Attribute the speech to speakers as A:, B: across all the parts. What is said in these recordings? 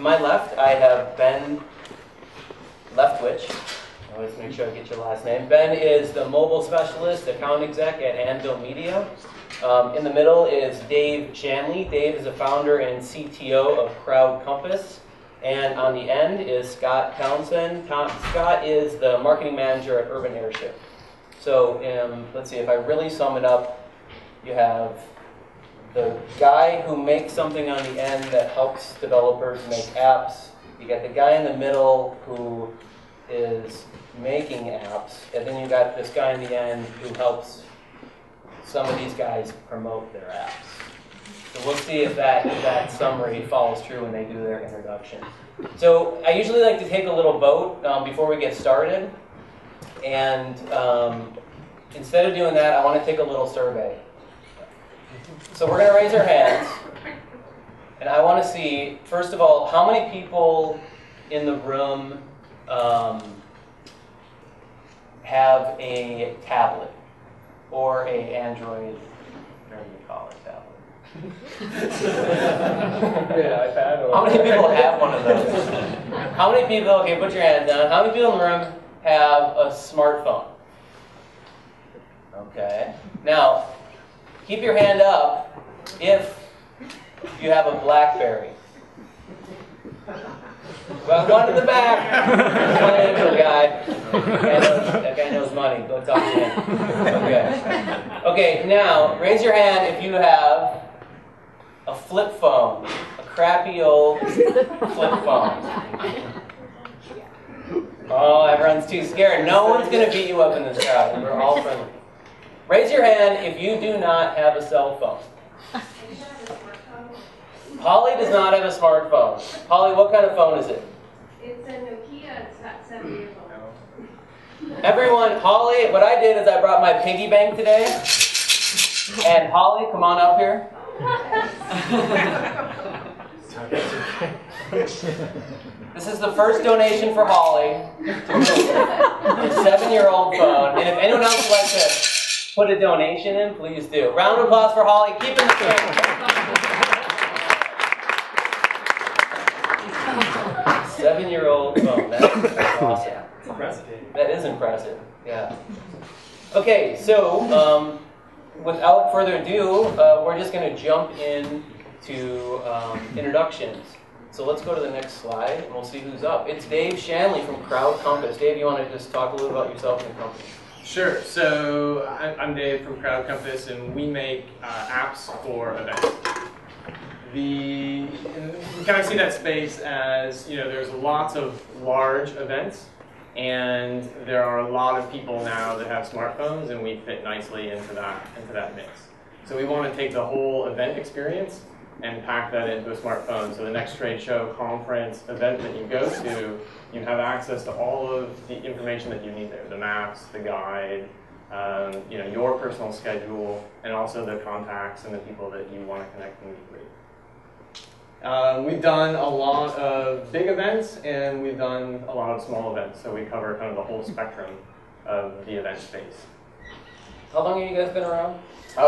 A: my left, I have Ben Leftwich. I always make sure I get your last name. Ben is the mobile specialist, account exec at Anvil Media. In the middle is Dave Shanley. Dave is a founder and CTO of Crowd Compass. And on the end is Scott Townsend. Scott is the marketing manager at Urban Airship. So let's see, if I really sum it up, you have the guy who makes something on the end that helps developers make apps. You got the guy in the middle who is making apps, and then you got this guy in the end who helps some of these guys promote their apps. So we'll see if that summary follows true when they do their introduction. So I usually like to take a little vote before we get started, and instead of doing that, I want to take a little survey. So we're going to raise our hands, and I want to see, first of all, how many people in the room have a tablet or a Android, whatever you call it, tablet.
B: Yeah, iPad.
A: How many people have one of those? How many people, okay, put your hands down. How many people in the room have a smartphone? Okay. Now, keep your hand up if you have a BlackBerry. Well, one in the back. One little guy. That guy knows money. Go talk to him. Okay. Okay, now, raise your hand if you have a flip phone. A crappy old flip phone. Oh, everyone's too scared. No one's going to beat you up in this crowd. We're all friendly. Raise your hand if you do not have a cell phone. Holly does not have a smartphone. Holly, what kind of phone is it?
C: It's a Nokia. It's not 7 years old.
A: Everyone, Holly, what I did is I brought my piggy bank today. And Holly, come on up here. This is the first donation for Holly. A 7-year-old phone. And if anyone else would like to put a donation in, please do. Round of applause for Holly. Keep in the train. 7-year-old phone. That's awesome.
B: Impressive.
A: That is impressive. Yeah. Okay, so without further ado, we're just going to jump into introductions. So let's go to the next slide, and we'll see who's up. It's Dave Shanley from Crowd Compass. Dave, you want to just talk a little about yourself and your company?
B: Sure. So I'm Dave from Crowd Compass, and we make apps for events. We kind of see that space as, there's lots of large events, and there are a lot of people now that have smartphones, and we fit nicely into that mix. So we want to take the whole event experience and pack that into a smartphone. So the next trade show, conference, event that you go to, you have access to all of the information that you need there, the maps, the guide, your personal schedule, and also the contacts and the people that you want to connect and meet with. We've done a lot of big events, and we've done a lot of small events, so we cover kind of the whole spectrum of the event space.
A: How long have you guys been around?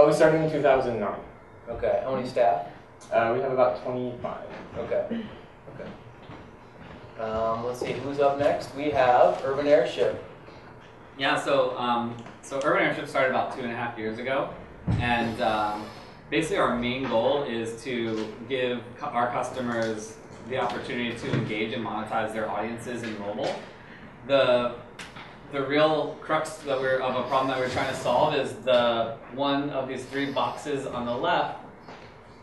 B: We started in 2009.
A: Okay. How many staff?
B: We have about 25.
A: Okay. Let's see, who's up next? We have Urban Airship.
D: Yeah, so Urban Airship started about 2.5 years ago, and basically our main goal is to give our customers the opportunity to engage and monetize their audiences in mobile. The real crux of a problem that we're trying to solve is the one of these 3 boxes on the left,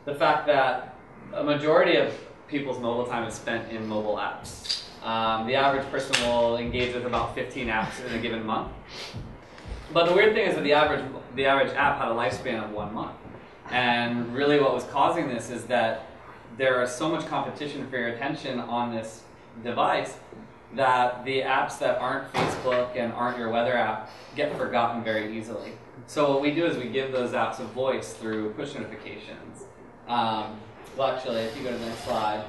D: the fact that a majority of people's mobile time is spent in mobile apps. The average person will engage with about 15 apps in a given month. But the weird thing is that the average app had a lifespan of 1 month. And really what was causing this is that there is so much competition for your attention on this device that the apps that aren't Facebook and aren't your weather app get forgotten very easily. So what we do is we give those apps a voice through push notifications. Well, actually, if you go to the next slide,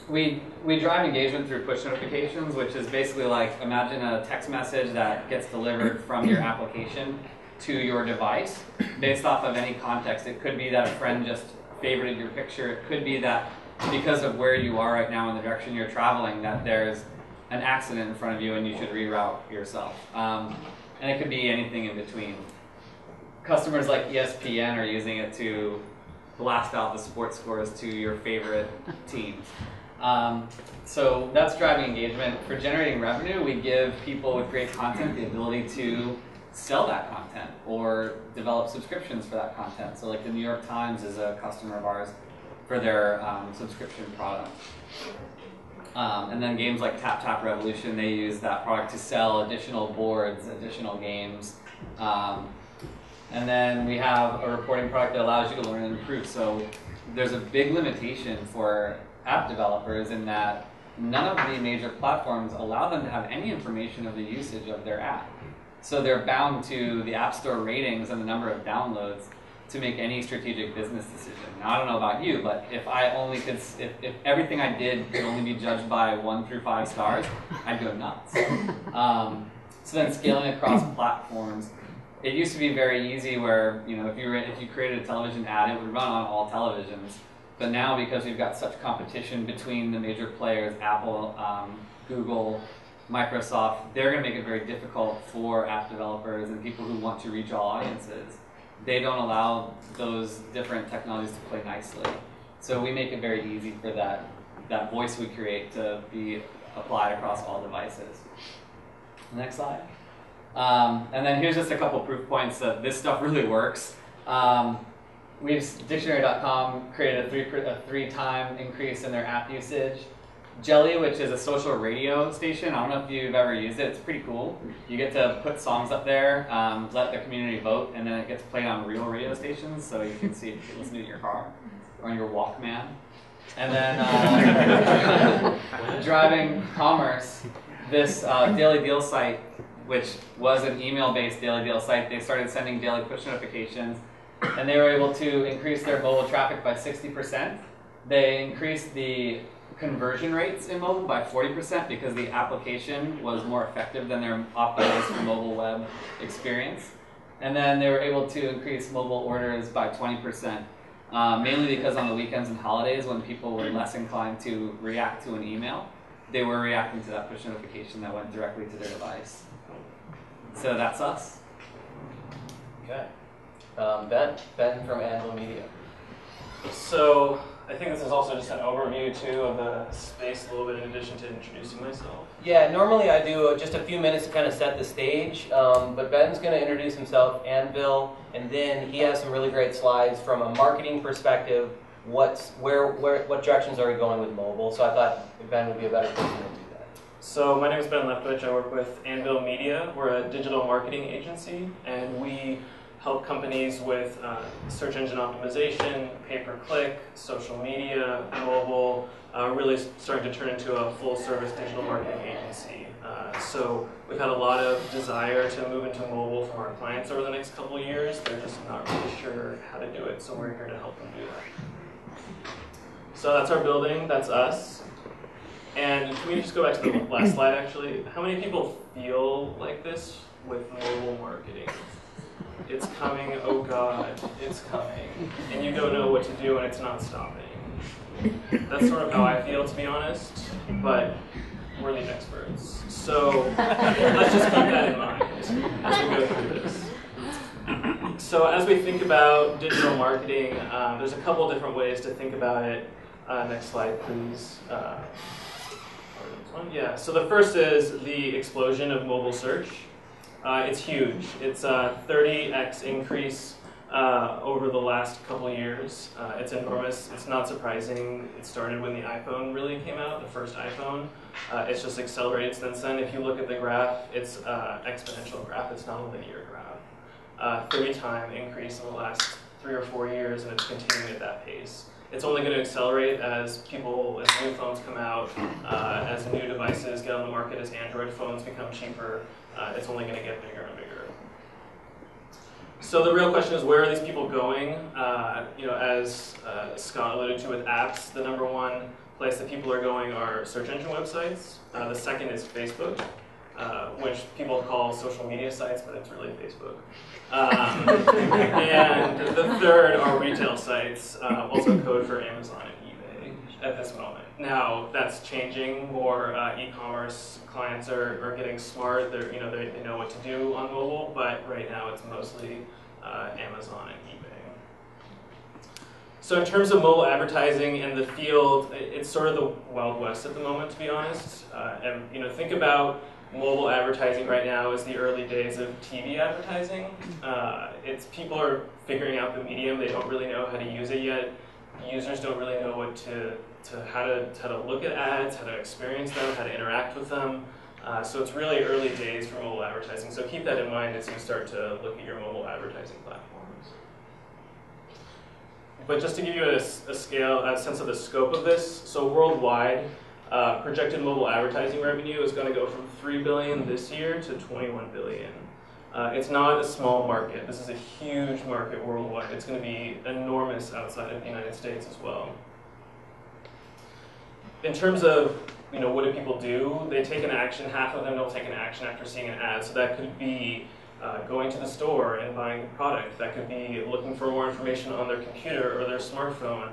D: we drive engagement through push notifications, which is basically like, imagine a text message that gets delivered from your application to your device based off of any context. It could be that a friend just favorited your picture. It could be that because of where you are right now and the direction you're traveling, that there's an accident in front of you and you should reroute yourself. And it could be anything in between. Customers like ESPN are using it to blast out the sports scores to your favorite teams. So that's driving engagement. For generating revenue, we give people with great content the ability to sell that content or develop subscriptions for that content. So like the New York Times is a customer of ours for their subscription product. And then games like Tap Tap Revolution, they use that product to sell additional boards, additional games. And then we have a reporting product that allows you to learn and improve. So there's a big limitation for app developers in that none of the major platforms allow them to have any information of the usage of their app. So they're bound to the App Store ratings and the number of downloads to make any strategic business decision. Now, I don't know about you, but if I only could, if everything I did could only be judged by 1 through 5 stars, I'd go nuts. So then scaling across platforms, it used to be very easy where, you know, if you created a television ad, it would run on all televisions. But now, because we've got such competition between the major players, Apple, Google, Microsoft, they're going to make it very difficult for app developers and people who want to reach all audiences. They don't allow those different technologies to play nicely. So we make it very easy for that voice we create to be applied across all devices. Next slide. And then here's just a couple proof points that this stuff really works. Dictionary.com created a 3-time increase in their app usage. Jelly, which is a social radio station, I don't know if you've ever used it, it's pretty cool. You get to put songs up there, let the community vote, and then it gets played on real radio stations, so you can see it, you can listen to it in your car or on your Walkman. And then driving commerce, this Daily Deal site, which was an email-based Daily Deal site, they started sending daily push notifications, and they were able to increase their mobile traffic by 60%. They increased the conversion rates in mobile by 40% because the application was more effective than their optimized mobile web experience. And then they were able to increase mobile orders by 20%, mainly because on the weekends and holidays when people were less inclined to react to an email, they were reacting to that push notification that went directly to their device. So that's us.
A: Okay. Ben from Anvil Media.
B: So I think this is also just an overview too of the space a little bit in addition to introducing myself.
A: Yeah, normally I do just a few minutes to kind of set the stage, but Ben's going to introduce himself, Anvil, and then he has some really great slides from a marketing perspective. What directions are we going with mobile? So I thought Ben would be a better person to do that.
B: So my name is Ben Leftwich. I work with Anvil Media. We're a digital marketing agency, and we help companies with search engine optimization, pay-per-click, social media, mobile, really starting to turn into a full-service digital marketing agency. So we've had a lot of desire to move into mobile from our clients over the next couple of years. They're just not really sure how to do it, so we're here to help them do that. So that's our building, that's us. And can we just go back to the last slide, actually? How many people feel like this with mobile marketing? It's coming, oh God, it's coming. And you don't know what to do and it's not stopping. That's sort of how I feel, to be honest, but we're the experts. So let's just keep that in mind as we go through this. So as we think about digital marketing, there's a couple different ways to think about it. Next slide, please. Yeah, so the first is the explosion of mobile search. It's huge. It's a 30x increase over the last couple of years. It's enormous. It's not surprising. It started when the iPhone really came out, the first iPhone. It's just accelerated since then. If you look at the graph, it's an exponential graph. It's not a linear graph. 30-time increase in the last 3 or 4 years, and it's continuing at that pace. It's only going to accelerate as new phones come out, as new devices get on the market, as Android phones become cheaper. It's only going to get bigger and bigger. So the real question is, where are these people going? As Scott alluded to with apps, the number one place that people are going are search engine websites. The second is Facebook, which people call social media sites, but it's really Facebook. And the third are retail sites, also code for Amazon and eBay, at this moment. Now that's changing. More e-commerce clients are getting smart. They know what to do on mobile, but right now it's mostly Amazon and eBay. So in terms of mobile advertising in the field, it's sort of the Wild West at the moment, to be honest. And think about mobile advertising right now as the early days of TV advertising. People are figuring out the medium. They don't really know how to use it yet. Users don't really know how to look at ads, how to experience them, how to interact with them. So it's really early days for mobile advertising. So keep that in mind as you start to look at your mobile advertising platforms. But just to give you a sense of the scope of this, so worldwide, projected mobile advertising revenue is going to go from $3 billion this year to $21 billion. It's not a small market. This is a huge market worldwide. It's going to be enormous outside of the United States as well. In terms of what do people do? They take an action. Half of them don't take an action after seeing an ad. So that could be going to the store and buying a product. That could be looking for more information on their computer or their smartphone.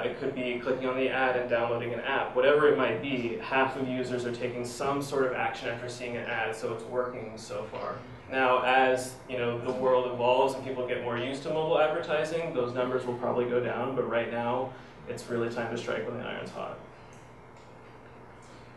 B: It could be clicking on the ad and downloading an app. Whatever it might be, half of users are taking some sort of action after seeing an ad, so it's working so far. Now, as the world evolves and people get more used to mobile advertising, those numbers will probably go down, but right now, it's really time to strike when the iron's hot.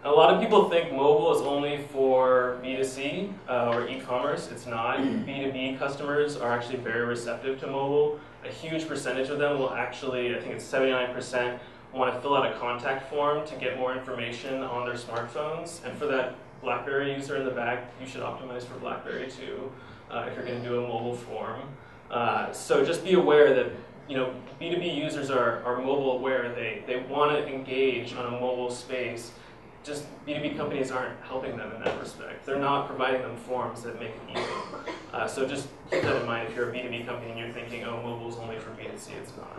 B: A lot of people think mobile is only for B2C or e-commerce. It's not. B2B customers are actually very receptive to mobile. A huge percentage of them will actually, I think it's 79%, want to fill out a contact form to get more information on their smartphones. And for that BlackBerry user in the back, you should optimize for BlackBerry too if you're going to do a mobile form. So just be aware that B2B users are mobile aware. They want to engage on a mobile space. Just B2B companies aren't helping them in that respect. They're not providing them forms that make it easy. So just keep that in mind if you're a B2B company and you're thinking, oh, mobile's only for B2C, it's not.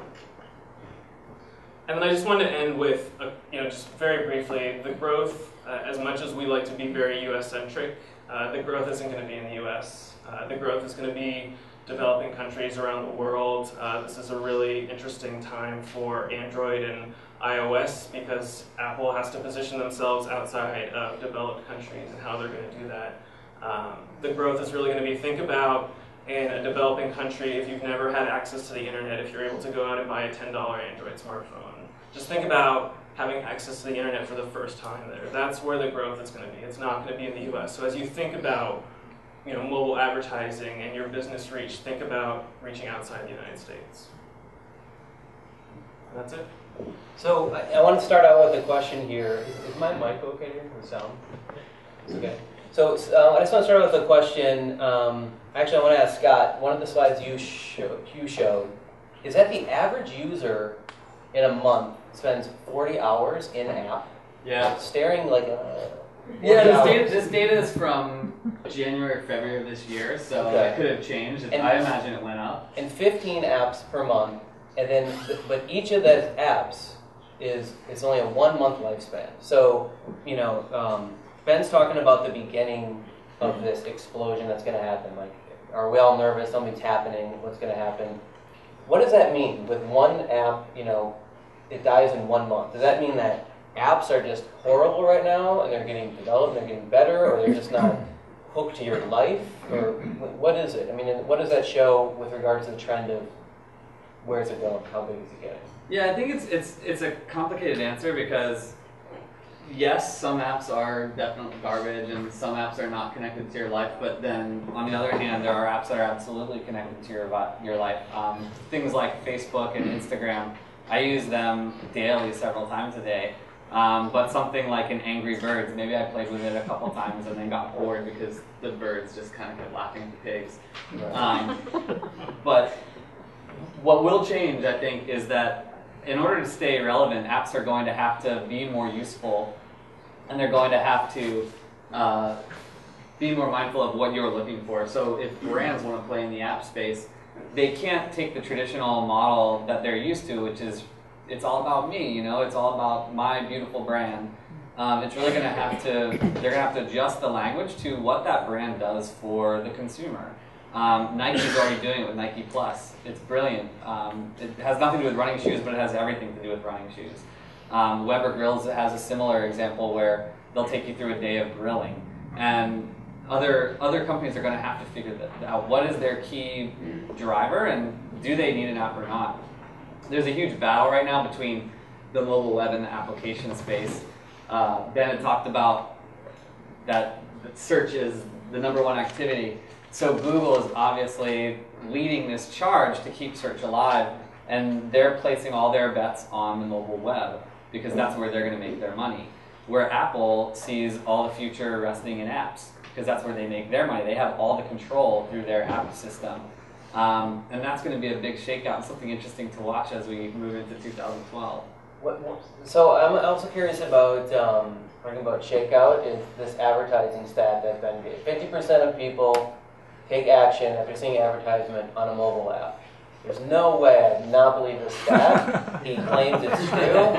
B: And then I just wanted to end with, just very briefly, the growth, as much as we like to be very US-centric, the growth isn't going to be in the US. The growth is going to be developing countries around the world. This is a really interesting time for Android and iOS because Apple has to position themselves outside of developed countries and how they're going to do that. The growth is really going to be, think about in a developing country, if you've never had access to the internet, if you're able to go out and buy a $10 Android smartphone. Just think about having access to the internet for the first time there. That's where the growth is going to be. It's not going to be in the US. So as you think about mobile advertising and your business reach, think about reaching outside the United States. And that's it.
A: So I want to start out with a question here. Is my mic okay here for the sound? It's okay. So I just want to start out with a question. Actually, I want to ask Scott, one of the slides you showed, is that the average user in a month spends 40 hours in an app?
D: Yeah.
A: Staring like
D: yeah, this data is from January, February of this year, so it could have changed. And I imagine it went up.
A: And 15 apps per month, and then but each of those apps is only a 1 month lifespan. So Ben's talking about the beginning of this explosion that's going to happen. Like, are we all nervous? Something's happening. What's going to happen? What does that mean? With one app, it dies in 1 month. Does that mean that apps are just horrible right now and they're getting developed and they're getting better, or they're just not hooked to your life? Or what is it? I mean, what does that show with regards to the trend of where is it going? How big is it getting?
D: Yeah, I think it's a complicated answer because yes, some apps are definitely garbage and some apps are not connected to your life, but then on the other hand, there are apps that are absolutely connected to your life. Things like Facebook and Instagram, I use them daily, several times a day. But something like an Angry Birds, maybe I played with it a couple times and then got bored because the birds just kind of kept laughing at the pigs. But what will change, I think, is that in order to stay relevant, apps are going to have to be more useful, and they're going to have to be more mindful of what you're looking for. So if brands want to play in the app space, they can't take the traditional model that they're used to, which is it's all about me, it's all about my beautiful brand. It's really going to have to, they're going to have to adjust the language to what that brand does for the consumer. Nike's already doing it with Nike Plus. It's brilliant. It has nothing to do with running shoes, but it has everything to do with running shoes. Weber Grills has a similar example where they'll take you through a day of grilling. And other companies are going to have to figure that out. What is their key driver, and do they need an app or not? There's a huge battle right now between the mobile web and the application space. Ben had talked about that search is the #1 activity. So Google is obviously leading this charge to keep search alive, and they're placing all their bets on the mobile web because that's where they're going to make their money. Where Apple sees all the future resting in apps because that's where they make their money. They have all the control through their app system. And that's going to be a big shakeout and something interesting to watch as we move into 2012.
A: So I'm also curious about, talking about shakeout, is this advertising stat that Ben gave. 50% of people take action after seeing advertisement on a mobile app. There's no way I do not believe this stat. He claims it's true.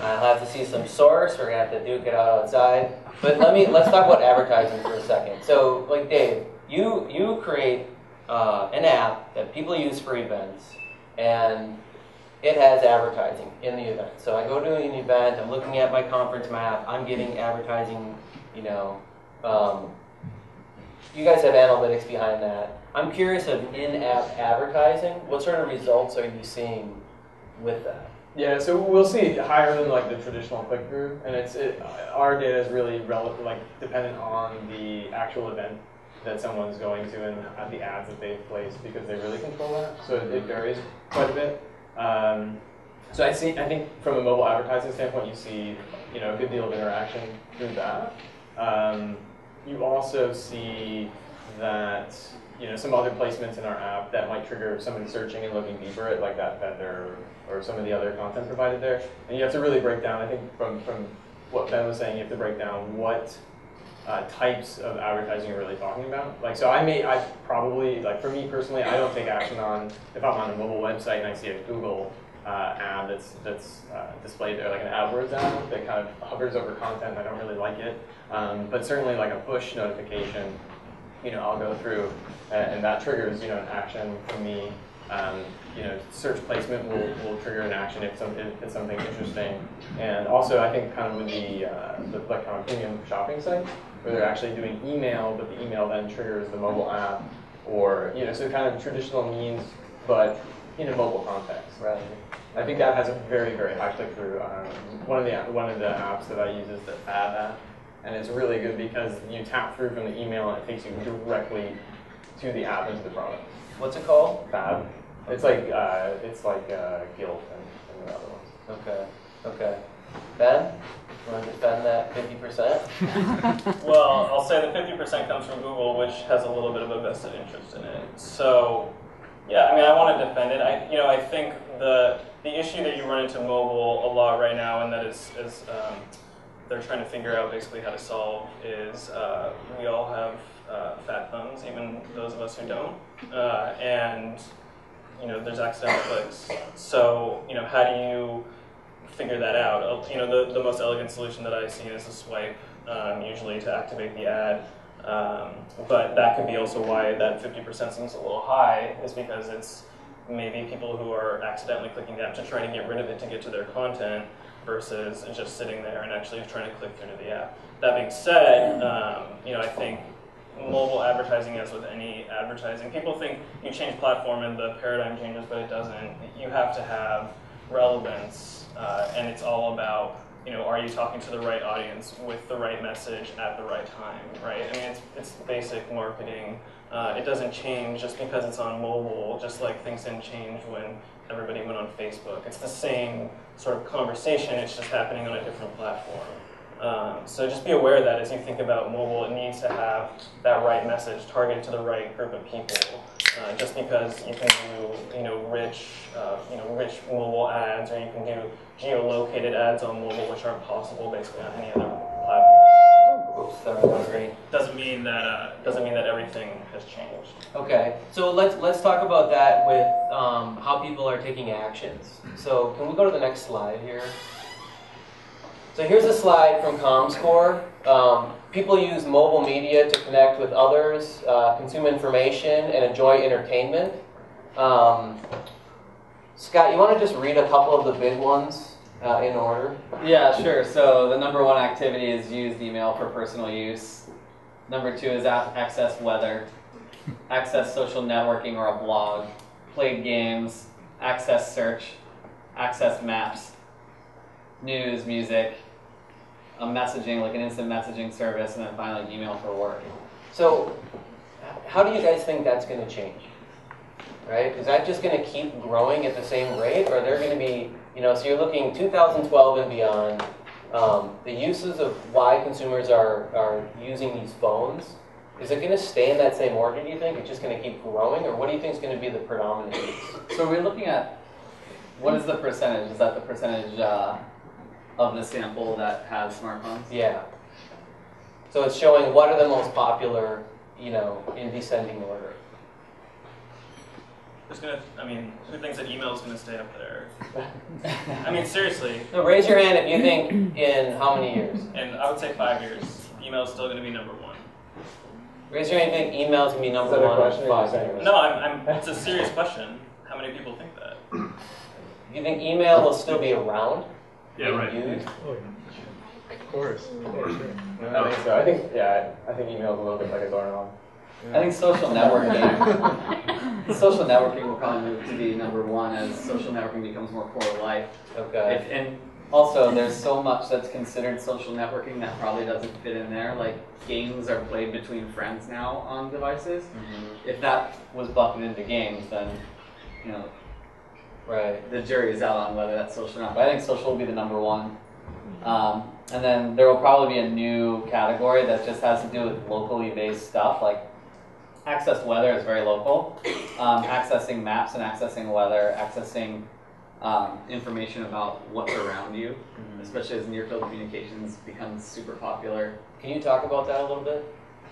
A: I'll have to see some source. We're going to have to duke it out outside. But let's talk about advertising for a second. So, like Dave, you create an app that people use for events, and it has advertising in the event. So I go to an event, I'm looking at my conference map, I'm getting advertising, you guys have analytics behind that. I'm curious of in-app advertising. What sort of results are you seeing with that?
B: Yeah, so we'll see higher than like the traditional click-through, and our data is really dependent on the actual event that someone's going to and the ads that they've placed because they really control that. So it varies quite a bit. So I think from a mobile advertising standpoint, you see a good deal of interaction through that. You also see that some other placements in our app that might trigger somebody searching and looking deeper at like that vendor or some of the other content provided there. And you have to really break down, I think from what Ben was saying, you have to break down what types of advertising you're really talking about. Like, so I probably, like for me personally, I don't take action on, if I'm on a mobile website and I see a Google ad that's displayed there, like an AdWords ad that kind of hovers over content, I don't really like it. But certainly like a push notification, I'll go through and that triggers, an action for me. Search placement will trigger an action if it's something interesting. And also I think kind of with the kind of premium shopping sites, where they're actually doing email, but the email then triggers the mobile app, or so kind of traditional means, but in a mobile context.
A: Right.
B: I think that has a very, very high click-through. One of the apps that I use is the Fab app, and it's really good because you tap through from the email and it takes you directly to the app into the product.
A: What's it called?
B: Fab. It's like Guild and the other ones.
A: Okay. Ben, you want to defend that 50%?
E: Well, I'll say the 50% comes from Google, which has a little bit of a vested interest in it. So, yeah, I want to defend it. I think the issue that you run into mobile a lot right now, and that is they're trying to figure out basically how to solve, is we all have fat thumbs, even those of us who don't, and there's accidental clicks. So how do you figure that out? The most elegant solution that I've seen is a swipe, usually to activate the ad. But that could be also why that 50% seems a little high, is because it's maybe people who are accidentally clicking the app to try to get rid of it to get to their content versus just sitting there and actually trying to click through to the app. That being said, I think mobile advertising, as with any advertising, people think you change platform and the paradigm changes, but it doesn't. You have to have relevance, and it's all about, are you talking to the right audience with the right message at the right time, right? It's basic marketing. It doesn't change just because it's on mobile, just like things didn't change when everybody went on Facebook. It's the same sort of conversation, it's just happening on a different platform. So just be aware of that as you think about mobile. It needs to have that right message targeted to the right group of people. Just because you can do rich mobile ads, or you can do geolocated ads on mobile, which aren't possible basically on any other platform.
A: Oops, sorry, that was great.
E: Doesn't mean that everything has changed.
A: Okay, so let's talk about that with how people are taking actions. So can we go to the next slide here? So here's a slide from ComScore. People use mobile media to connect with others, consume information, and enjoy entertainment. Scott, you want to just read a couple of the big ones? in order?
D: Yeah, sure. So the number one activity is use email for personal use. Number two is access weather, access social networking or a blog, play games, access search, access maps, news, music, a messaging, like an instant messaging service, and then finally email for work.
A: So how do you guys think that's going to change? Right? Is that just going to keep growing at the same rate, or are there going to be, so you're looking 2012 and beyond, the uses of why consumers are using these phones, is it going to stay in that same order, do you think? It's just going to keep growing, or what do you think is going to be the predominant use?
D: So we're looking at, what is the percentage? Is that the percentage of the sample that has smartphones?
A: Yeah. So it's showing what are the most popular, in descending order.
E: Who thinks that email is going to stay up there? I mean, seriously.
A: So raise your hand if you think in how many years?
E: And I would say 5 years. Email is still going to be number one.
A: Raise your hand if you think email is going to be number
F: Is that a
A: one
F: question
A: in
F: or are you
A: 5
F: saying
A: years.
E: No, it's a serious question. How many people think that?
A: Do you think email will still be around?
B: Yeah, right.
A: Used?
F: Of course. Yeah, sure. I think so. I think email is a little bit like a doorknob.
D: I think social networking will probably move to be number one as social networking becomes more core of life.
A: Okay.
D: And also, there's so much that's considered social networking that probably doesn't fit in there. Like, games are played between friends now on devices.
A: Mm-hmm.
D: If that was bucketed into games, then,
A: Right.
D: the jury is out on whether that's social or not. But I think social will be the number one. And then there will probably be a new category that just has to do with locally based stuff, like access weather is very local. Accessing maps and accessing weather, accessing information about what's around you, especially as near-field communications becomes super popular.
A: Can you talk about that a little bit?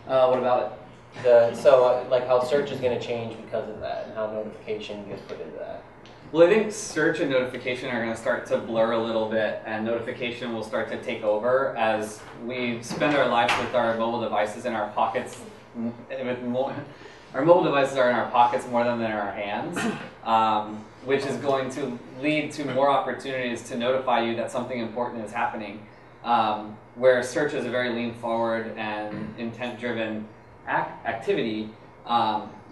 D: What about it?
A: Like how search is going to change because of that, and how notification gets put into that.
D: Well, I think search and notification are going to start to blur a little bit, and notification will start to take over as we spend our lives with our mobile devices in our pockets. Our mobile devices are in our pockets more than in our hands, which is going to lead to more opportunities to notify you that something important is happening. Where search is a very lean forward and intent-driven activity,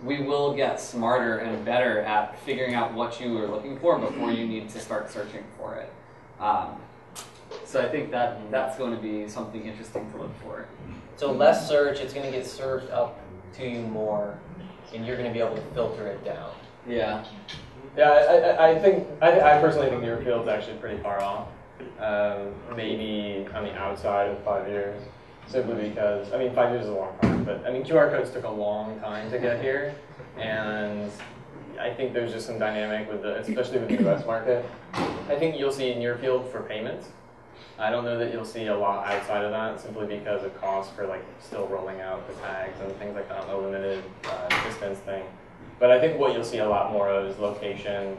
D: we will get smarter and better at figuring out what you are looking for before you need to start searching for it. So I think that's going to be something interesting to look for.
A: So less search, it's going to get served up to you more, and you're going to be able to filter it down.
D: Yeah.
F: Yeah, I personally think your field's actually pretty far off. Maybe on the outside of 5 years, simply because, 5 years is a long time, but QR codes took a long time to get here, and I think there's just some dynamic with especially with the US market. I think you'll see near field for payments. I don't know that you'll see a lot outside of that, simply because of cost for still rolling out the tags and things like that on the limited distance thing. But I think what you'll see a lot more of is location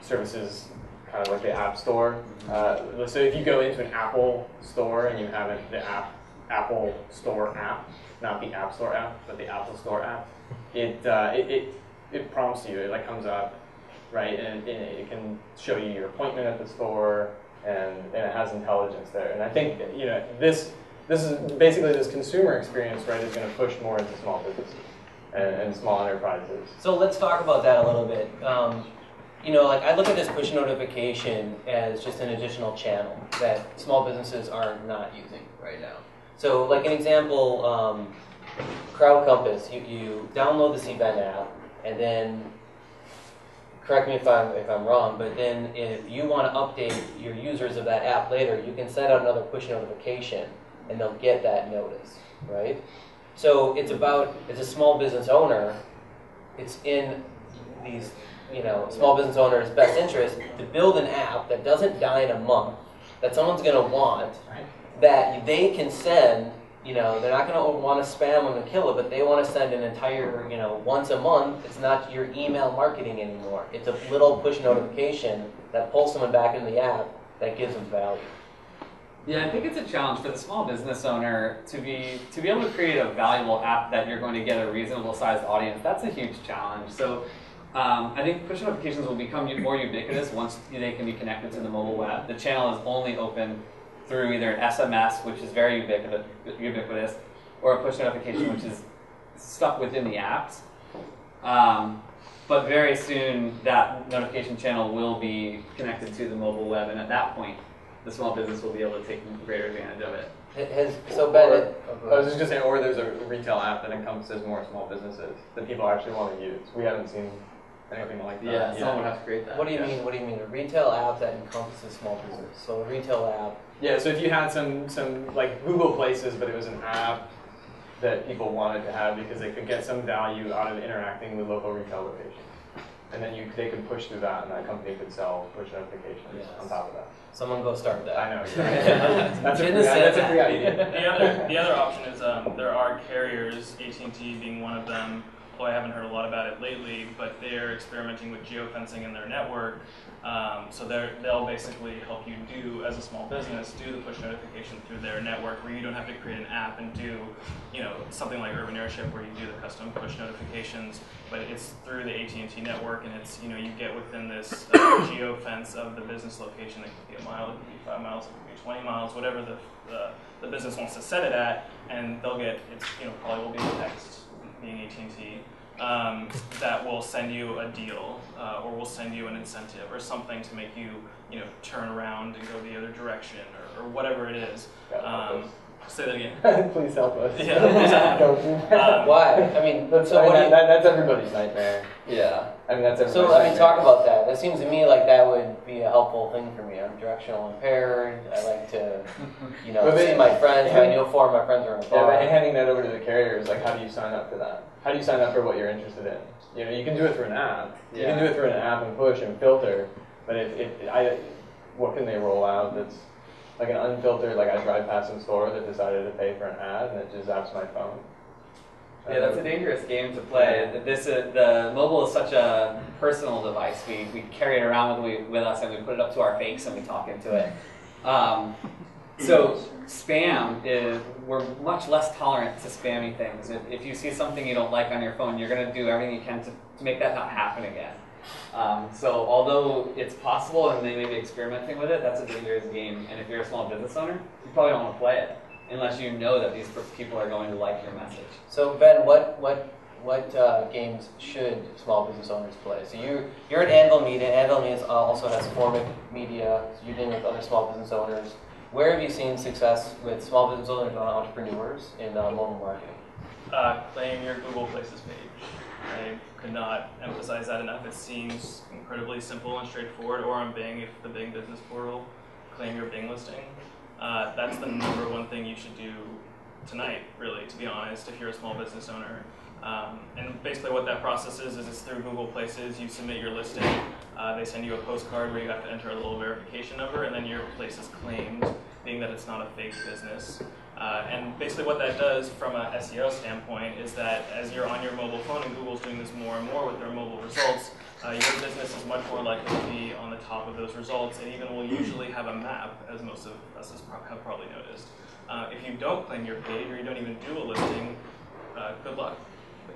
F: services, kind of like the App Store. So if you go into an Apple store and you have the Apple Store app, not the App Store app, but the Apple Store app, it prompts you. It comes up, right, and it can show you your appointment at the store, and it has intelligence there. And I think this is basically this consumer experience, right, is going to push more into small businesses and small enterprises.
A: So let's talk about that a little bit. I look at this push notification as just an additional channel that small businesses are not using right now. So like an example, Crowd Compass, you download this event app, and then, correct me if I'm wrong, but then if you want to update your users of that app later, you can send out another push notification, and they'll get that notice, right? So it's about, as a small business owner, it's in these small business owners' best interest to build an app that doesn't die in a month, that someone's going to want, that they can send, they're not going to want to spam them and kill it, but they want to send an entire, once a month. It's not your email marketing anymore. It's a little push notification that pulls someone back into the app that gives them value.
D: Yeah, I think it's a challenge for the small business owner to be able to create a valuable app that you're going to get a reasonable sized audience. That's a huge challenge. So I think push notifications will become more ubiquitous once they can be connected to the mobile web. The channel is only open through either an SMS, which is very ubiquitous, or a push notification, which is stuck within the apps. But very soon, that notification channel will be connected to the mobile web, and at that point, the small business will be able to take greater advantage of it.
A: So Ben,
F: I was just going to say, or there's a retail app that encompasses more small businesses that people actually want to use. We haven't seen anything like that.
D: Yeah, someone would have to create that.
A: What do you mean? What do you mean? A retail app that encompasses small business. So a retail app.
F: Yeah, so if you had some like Google Places, but it was an app that people wanted to have because they could get some value out of interacting with local retail locations. And then they could push through that, and that company could sell push notifications on top of that.
A: Someone go start that.
F: I know. That's a free idea.
E: The other option is there are carriers, AT&T being one of them. Well, I haven't heard a lot about it lately, but they're experimenting with geofencing in their network. So they'll basically help you do, as a small business, do the push notification through their network, where you don't have to create an app and do, something like Urban Airship, where you do the custom push notifications, but it's through the AT&T network, and it's, you get within this geofence of the business location. It could be a mile, it could be 5 miles, it could be 20 miles, whatever the business wants to set it at, and they'll get, probably will be the text, being AT&T, that will send you a deal, or will send you an incentive or something to make you, turn around and go the other direction, or whatever it is. Say that again.
F: Please help us.
E: Yeah.
A: Why? I mean, that's
F: everybody's nightmare.
A: Yeah.
F: I mean, that's everybody's
A: So,
F: nightmare.
A: talk about that. It seems to me like that would be a helpful thing for me. I'm directional impaired. I like to, see my friends. I know 4 of my friends are in a bar.
F: Yeah, but handing that over to the carriers, like, how do you sign up for that? How do you sign up for what you're interested in? You can do it through an app. You can do it through an app and push and filter, but what can they roll out that's like an unfiltered, like I drive past some store that decided to pay for an ad and it just zaps my phone?
D: Yeah, that's a dangerous game to play. The mobile is such a personal device. We carry it around with us, and we put it up to our face and we talk into it. So spam we're much less tolerant to spammy things. If you see something you don't like on your phone, you're going to do everything you can to make that not happen again. So although it's possible and they may be experimenting with it, that's a dangerous game. And if you're a small business owner, you probably don't want to play it unless you know that these people are going to like your message.
A: So Ben, what games should small business owners play? So you're at Anvil Media. Anvil Media also has Formic Media. So you're dealing with other small business owners. Where have you seen success with small business owners and entrepreneurs in mobile marketing?
E: Claim your Google Places page. I could not emphasize that enough. It seems incredibly simple and straightforward. Or on Bing, if the Bing business portal, claim your Bing listing. That's the number one thing you should do tonight, really, to be honest, if you're a small business owner. And basically what that process is it's through Google Places. You submit your listing. They send you a postcard where you have to enter a little verification number, and then your place is claimed, being that it's not a fake business. And basically what that does from an SEO standpoint is that as you're on your mobile phone, and Google's doing this more and more with their mobile results, your business is much more likely to be on the top of those results, and even will usually have a map, as most of us have probably noticed. If you don't claim your page, or you don't even do a listing, good luck.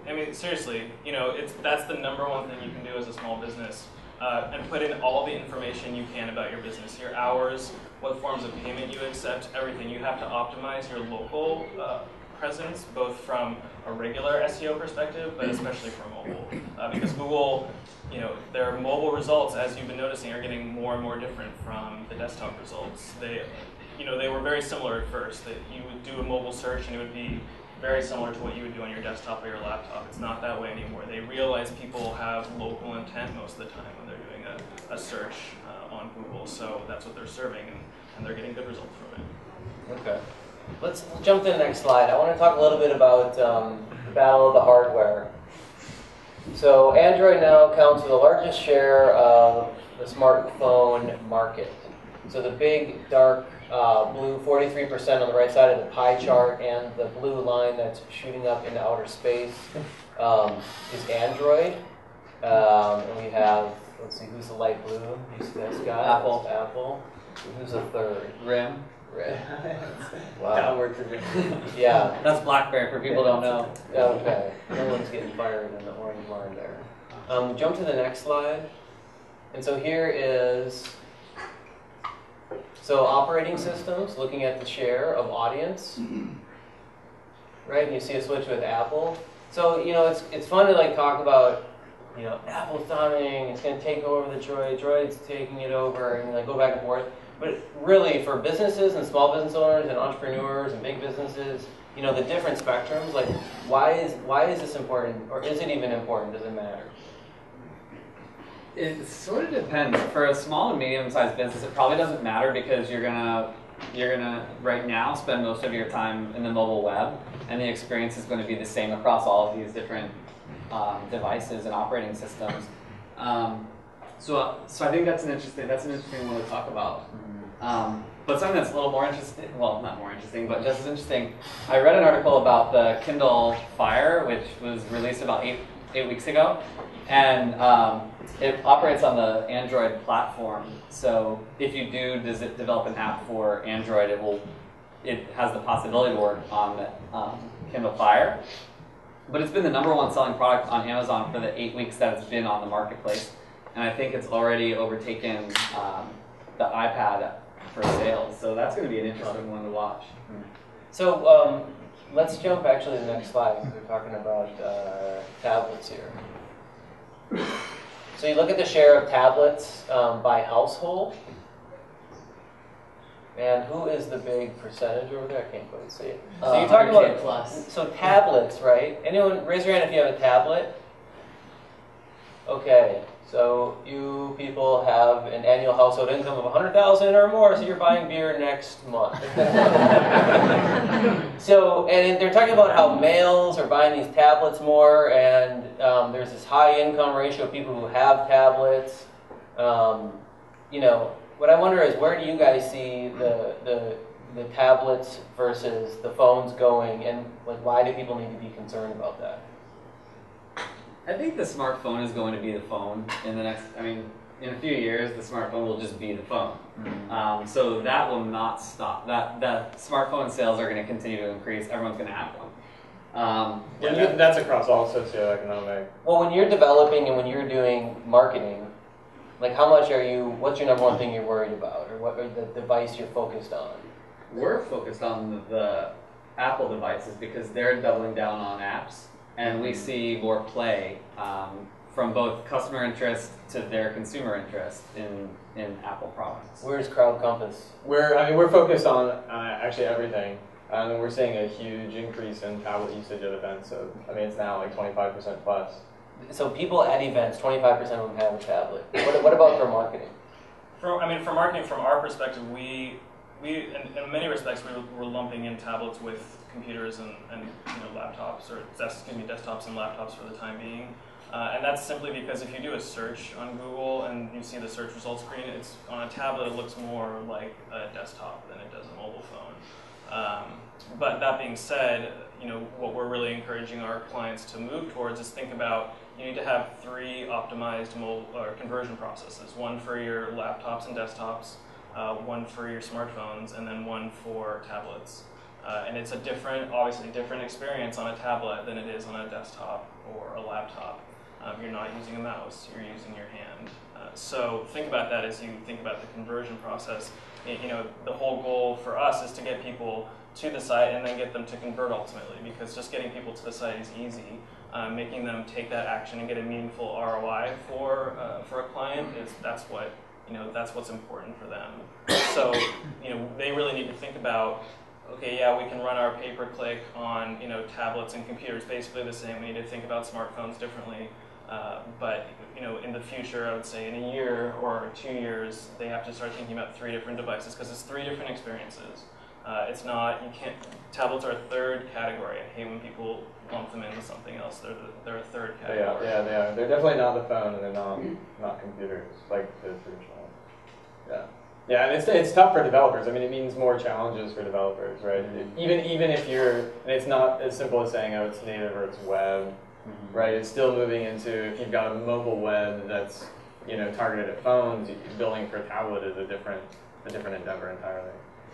E: I mean, seriously, that's the number one thing you can do as a small business. And put in all the information you can about your business, your hours, what forms of payment you accept, everything. You have to optimize your local presence, both from a regular SEO perspective, but especially for mobile. Because Google, their mobile results, as you've been noticing, are getting more and more different from the desktop results. They were very similar at first. That you would do a mobile search and it would be very similar to what you would do on your desktop or your laptop. It's not that way anymore. They realize people have local intent most of the time when they're doing a search on Google, so that's what they're serving, and they're getting good results from it.
A: Okay. Let's jump to the next slide. I want to talk a little bit about the battle of the hardware. So Android now accounts for the largest share of the smartphone market. So the big, dark blue 43% on the right side of the pie chart, and the blue line that's shooting up into outer space is Android. And we have, let's see, who's the light blue? Who's this guy?
D: Apple.
A: Apple. Who's the third?
D: RIM.
A: Wow.
F: Downward trajectory.
A: Yeah.
D: That's BlackBerry for people who don't know.
A: Okay. No one's getting fired in the orange line there. Jump to the next slide. And so here is, so operating systems, looking at the share of audience, right? And you see a switch with Apple. So, you know, it's fun to like talk about, you know, Apple's dominating, it's going to take over the Droid, Droid's taking it over, and like go back and forth. But really, for businesses and small business owners and entrepreneurs and big businesses, you know, the different spectrums, like why is this important, or is it even important? Does it matter?
D: It sort of depends. For a small and medium-sized business, it probably doesn't matter because you're gonna right now spend most of your time in the mobile web, and the experience is going to be the same across all of these different devices and operating systems. So I think that's an interesting one to talk about. But something that's a little more interesting, well, not more interesting, but just as interesting. I read an article about the Kindle Fire, which was released about eight weeks ago, and it operates on the Android platform. So if you do develop an app for Android, it has the possibility to work on the Kindle Fire. But it's been the #1 selling product on Amazon for the 8 weeks that it's been on the marketplace, and I think it's already overtaken the iPad for sales. So that's going to be an interesting one to watch.
A: So let's jump actually to the next slide, because we're talking about tablets here. So you look at the share of tablets by household, and who is the big percentage over there? I can't quite see it. So you're talking about
G: plus.
A: So tablets, right? Anyone raise your hand if you have a tablet? Okay, so you people have an annual household income of $100,000 or more, so you're buying beer next month. So, and they're talking about how males are buying these tablets more, and there's this high income ratio of people who have tablets. You know, what I wonder is, where do you guys see the tablets versus the phones going, and like, why do people need to be concerned about that?
D: I think the smartphone is going to be the phone in the next, in a few years, the smartphone will just be the phone. So that will not stop. That smartphone sales are going to continue to increase. Everyone's going to have one.
F: That's across all socioeconomic.
A: Well, when you're developing and when you're doing marketing, like what's your #1 thing you're worried about, or what are the device you're focused on?
D: We're focused on the Apple devices because they're doubling down on apps, and we see more play from both customer interest to their consumer interest in Apple products.
A: Where's Crowd Compass?
F: We're focused on actually everything. And we're seeing a huge increase in tablet usage at events. So it's now like 25% plus.
A: So people at events, 25% of them have a tablet. What about for marketing?
E: For marketing, from our perspective, we in many respects we're lumping in tablets with computers and laptops, or desktops and laptops for the time being. And that's simply because if you do a search on Google and you see the search results screen, it's on a tablet, it looks more like a desktop than it does a mobile phone. But that being said, what we're really encouraging our clients to move towards is think about, you need to have 3 optimized conversion processes: one for your laptops and desktops, one for your smartphones, and then one for tablets. And it's obviously different experience on a tablet than it is on a desktop or a laptop. You're not using a mouse, you're using your hand. So think about that as you think about the conversion process. The whole goal for us is to get people to the site and then get them to convert ultimately, because just getting people to the site is easy. Making them take that action and get a meaningful ROI for a client that's what's important for them. So they really need to think about, okay, yeah, we can run our pay-per-click on tablets and computers basically the same. We need to think about smartphones differently. But in the future, I would say in a year or 2 years, they have to start thinking about 3 different devices, because it's 3 different experiences. Tablets are a third category. I hate when people lump them into something else. They're a third category.
F: Yeah, they are. They're definitely not the phone, and they're not computers like the traditional. Yeah, and it's tough for developers. It means more challenges for developers, right? Even if it's not as simple as saying, oh, it's native or it's web. Right, it's still moving into, if you've got a mobile web that's targeted at phones, building for a tablet is a different endeavor entirely.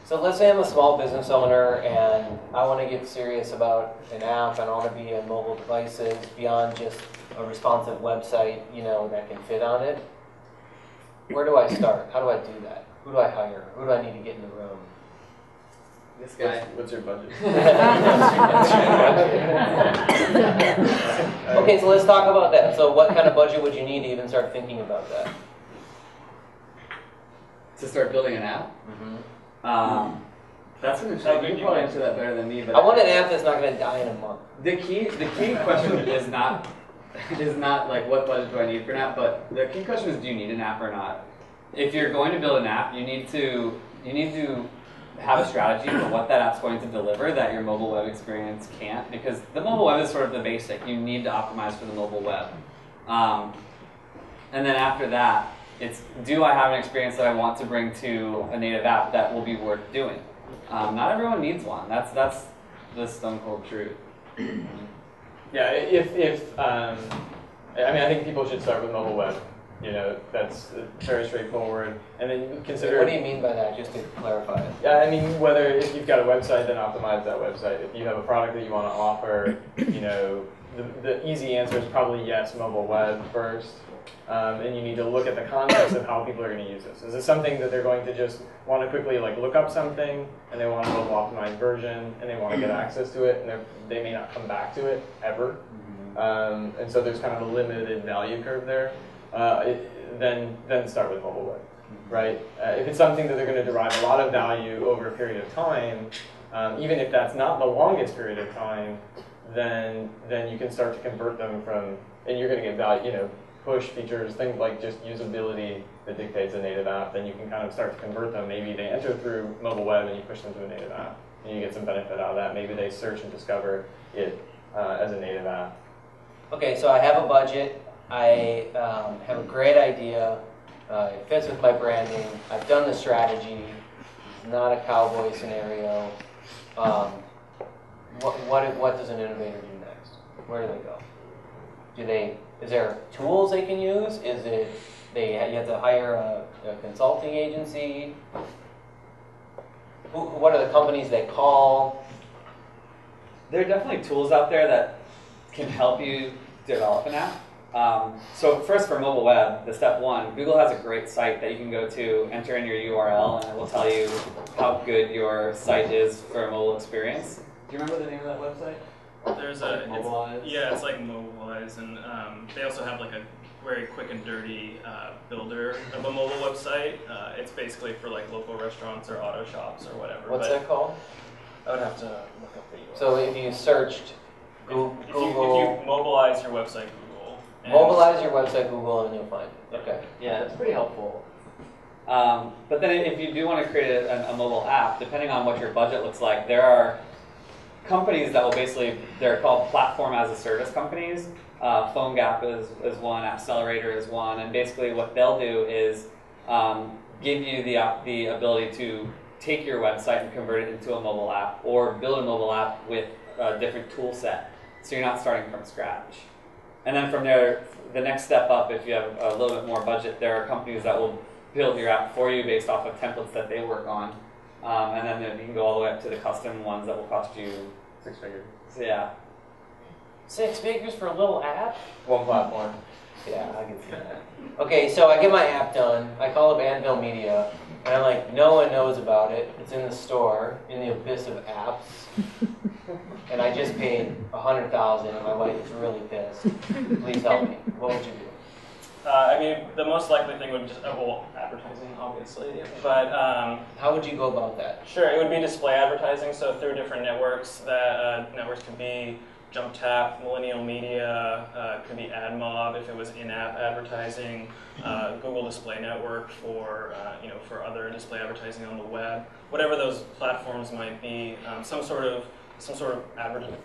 A: So let's say I'm a small business owner and I want to get serious about an app and I want to be on mobile devices beyond just a responsive website, that can fit on it. Where do I start? How do I do that? Who do I hire? Who do I need to get in the room?
D: This guy.
F: What's your budget?
A: Okay, so let's talk about that. So what kind of budget would you need to even start thinking about that?
D: To start building an app? That's an interesting. You can probably answer that better than me. But
A: I want an app that's not going to die in a month.
D: The key question is not like what budget do I need for an app, but the key question is, do you need an app or not? If you're going to build an app, you need to have a strategy for what that app's going to deliver that your mobile web experience can't, because the mobile web is sort of the basic. You need to optimize for the mobile web. And then after that, it's, do I have an experience that I want to bring to a native app that will be worth doing? Not everyone needs one. That's the stone cold truth.
F: Yeah, I think people should start with mobile web. That's very straightforward. And then consider.
A: What do you mean by that, just to clarify it?
F: Yeah, I mean, whether if you've got a website, then optimize that website. If you have a product that you want to offer, the easy answer is probably yes, mobile web first. And you need to look at the context of how people are going to use this. Is this something that they're going to just want to quickly look up something, and they want a mobile optimized version, and they want to get access to it, and they may not come back to it ever. And so there's kind of a limited value curve there. Then start with mobile web, right? If it's something that they're going to derive a lot of value over a period of time, even if that's not the longest period of time, then you can start to convert them from, and you're going to get value, push features, things like just usability that dictates a native app, then you can kind of start to convert them. Maybe they enter through mobile web and you push them to a native app, and you get some benefit out of that. Maybe they search and discover it as a native app.
A: Okay, so I have a budget. I have a great idea. It fits with my branding. I've done the strategy. It's not a cowboy scenario. What does an innovator do next? Where do they go? Is there tools they can use? Is it you have to hire a consulting agency? What are the companies they call?
D: There are definitely tools out there that can help you develop an app. So first, for mobile web, the step one, Google has a great site that you can go to, enter in your URL, and it will tell you how good your site is for a mobile experience. Do you remember the name of that website?
E: There's
D: Mobilize?
E: It's like Mobilize, and they also have a very quick and dirty builder of a mobile website. It's basically for local restaurants or auto shops or whatever.
A: What's that called?
E: I would have to look up the URL.
A: So if you searched Google,
E: if you mobilize your website, Google.
A: Mobilize your website, Google, and you'll find it. Okay.
D: Yeah, that's pretty helpful. But then if you do want to create a mobile app, depending on what your budget looks like, there are companies that will they're called platform as a service companies. PhoneGap is one, Accelerator is one, and basically what they'll do is give you the ability to take your website and convert it into a mobile app, or build a mobile app with a different tool set, so you're not starting from scratch. And then from there, the next step up, if you have a little bit more budget, there are companies that will build your app for you based off of templates that they work on. And then you can go all the way up to the custom ones that will cost you
F: 6 figures.
D: So yeah.
A: 6 figures for a little app?
F: One platform.
A: Yeah, I can see that. Okay, so I get my app done. I call up Anvil Media, and I'm like, no one knows about it. It's in the store, in the abyss of apps. And I just paid $100,000, and my wife is really pissed. Please help me. What would you do?
E: The most likely thing would be just advertising, obviously. But
A: how would you go about that?
E: Sure, it would be display advertising. So through different networks, that networks could be JumpTap, Millennial Media, could be AdMob if it was in-app advertising, Google Display Network for other display advertising on the web. Whatever those platforms might be, some sort of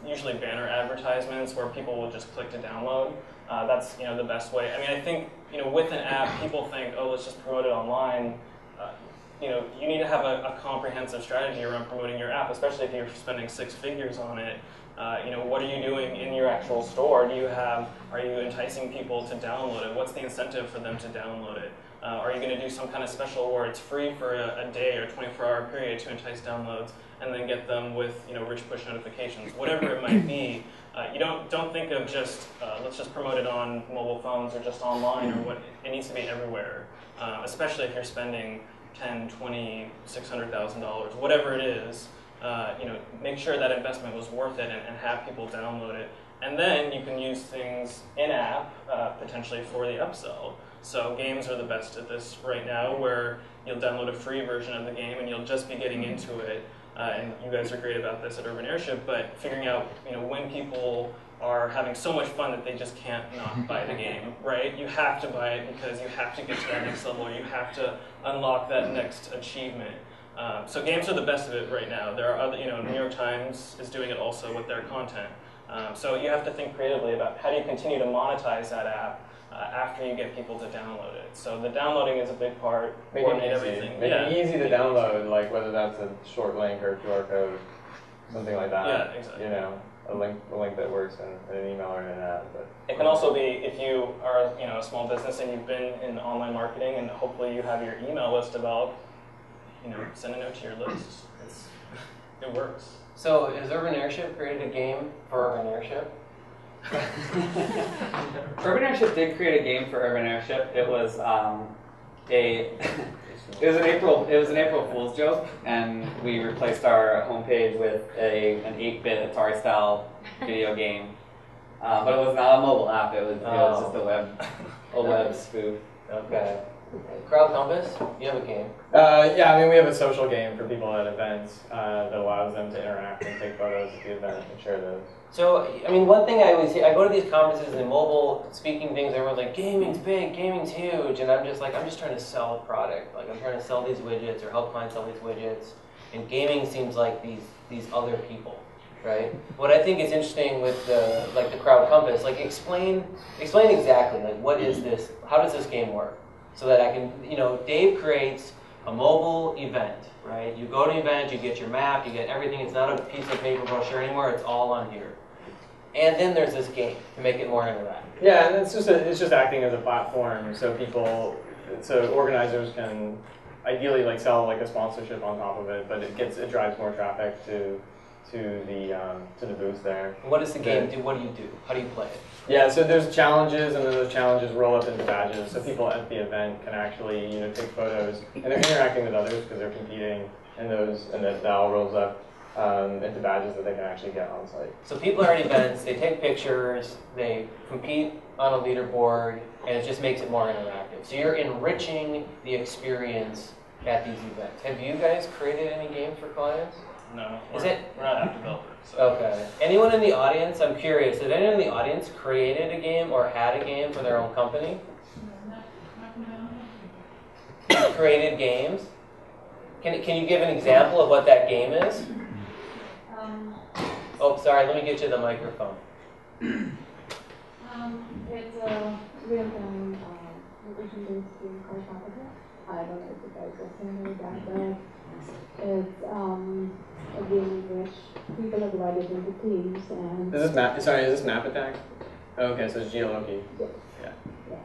E: usually banner advertisements where people will just click to download. That's the best way. I think with an app, people think, oh, let's just promote it online. You need to have a comprehensive strategy around promoting your app, especially if you're spending 6 figures on it. What are you doing in your actual store? Are you enticing people to download it? What's the incentive for them to download it? Are you going to do some kind of special where it's free for a day or 24-hour period to entice downloads, and then get them with rich push notifications, whatever it might be? You don't think of just let's just promote it on mobile phones or just online or what. It needs to be everywhere, especially if you're spending $10, $20, $600,000, whatever it is. Make sure that investment was worth it and have people download it. And then you can use things in-app potentially for the upsell. So games are the best at this right now, where you'll download a free version of the game and you'll just be getting into it. And you guys are great about this at Urban Airship, but figuring out when people are having so much fun that they just can't not buy the game, right? You have to buy it because you have to get to that next level, or you have to unlock that next achievement. So games are the best of it right now. There are other, New York Times is doing it also with their content. So you have to think creatively about how do you continue to monetize that app after you get people to download it. So the downloading is a big part.
F: Make it easy to download, like whether that's a short link or a QR code, something like that.
E: Yeah, exactly.
F: A link that works in an email or in an app. But
E: it can also be if you are a small business and you've been in online marketing and hopefully you have your email list developed. Send a note to your list. It works.
A: So has Urban Airship created a game for Urban Airship?
D: Urban Airship did create a game for Urban Airship. It was it was an April Fool's joke, and we replaced our homepage with an 8-bit Atari style video game. But it was not a mobile app. It was just a web spoof.
A: Okay. Crowd Compass, you have a game.
F: We have a social game for people at events that allows them to interact and take photos at the event and share those.
A: So, one thing I always hear, I go to these conferences and mobile speaking things, everyone's like, gaming's big, gaming's huge, and I'm just trying to sell a product. Like, I'm trying to sell these widgets or help clients sell these widgets, and gaming seems like these other people, right? What I think is interesting with the Crowd Compass, explain exactly, what is this, how does this game work? So that I can, Dave creates a mobile event, right? You go to an event, you get your map, you get everything. It's not a piece of paper brochure anymore, it's all on here. And then there's this game to make it more interactive.
F: Yeah, and it's just acting as a platform so organizers can ideally sell a sponsorship on top of it, but it drives more traffic to the booth there.
A: What does the game do? What do you do? How do you play it?
F: Yeah, so there's challenges, and then those challenges roll up into badges, so people at the event can actually take photos, and they're interacting with others because they're competing, and that all rolls up into badges that they can actually get on site.
A: So people are at events, they take pictures, they compete on a leaderboard, and it just makes it more interactive. So you're enriching the experience at these events. Have you guys created any games for clients?
E: No,
A: we're
E: not app developers. So.
A: Okay. Anyone in the audience? I'm curious. Has anyone in the audience created a game or had a game for their own company? Created games? Can you give an example of what that game is? Oh, sorry. Let me get you the microphone.
G: It's a real-time location-based game called Capital. I don't know if you guys are familiar with that, but it's a game in which people are divided into teams and...
F: Is this map attack? Oh, okay, so it's geolocating.
G: Yes.
F: Yeah.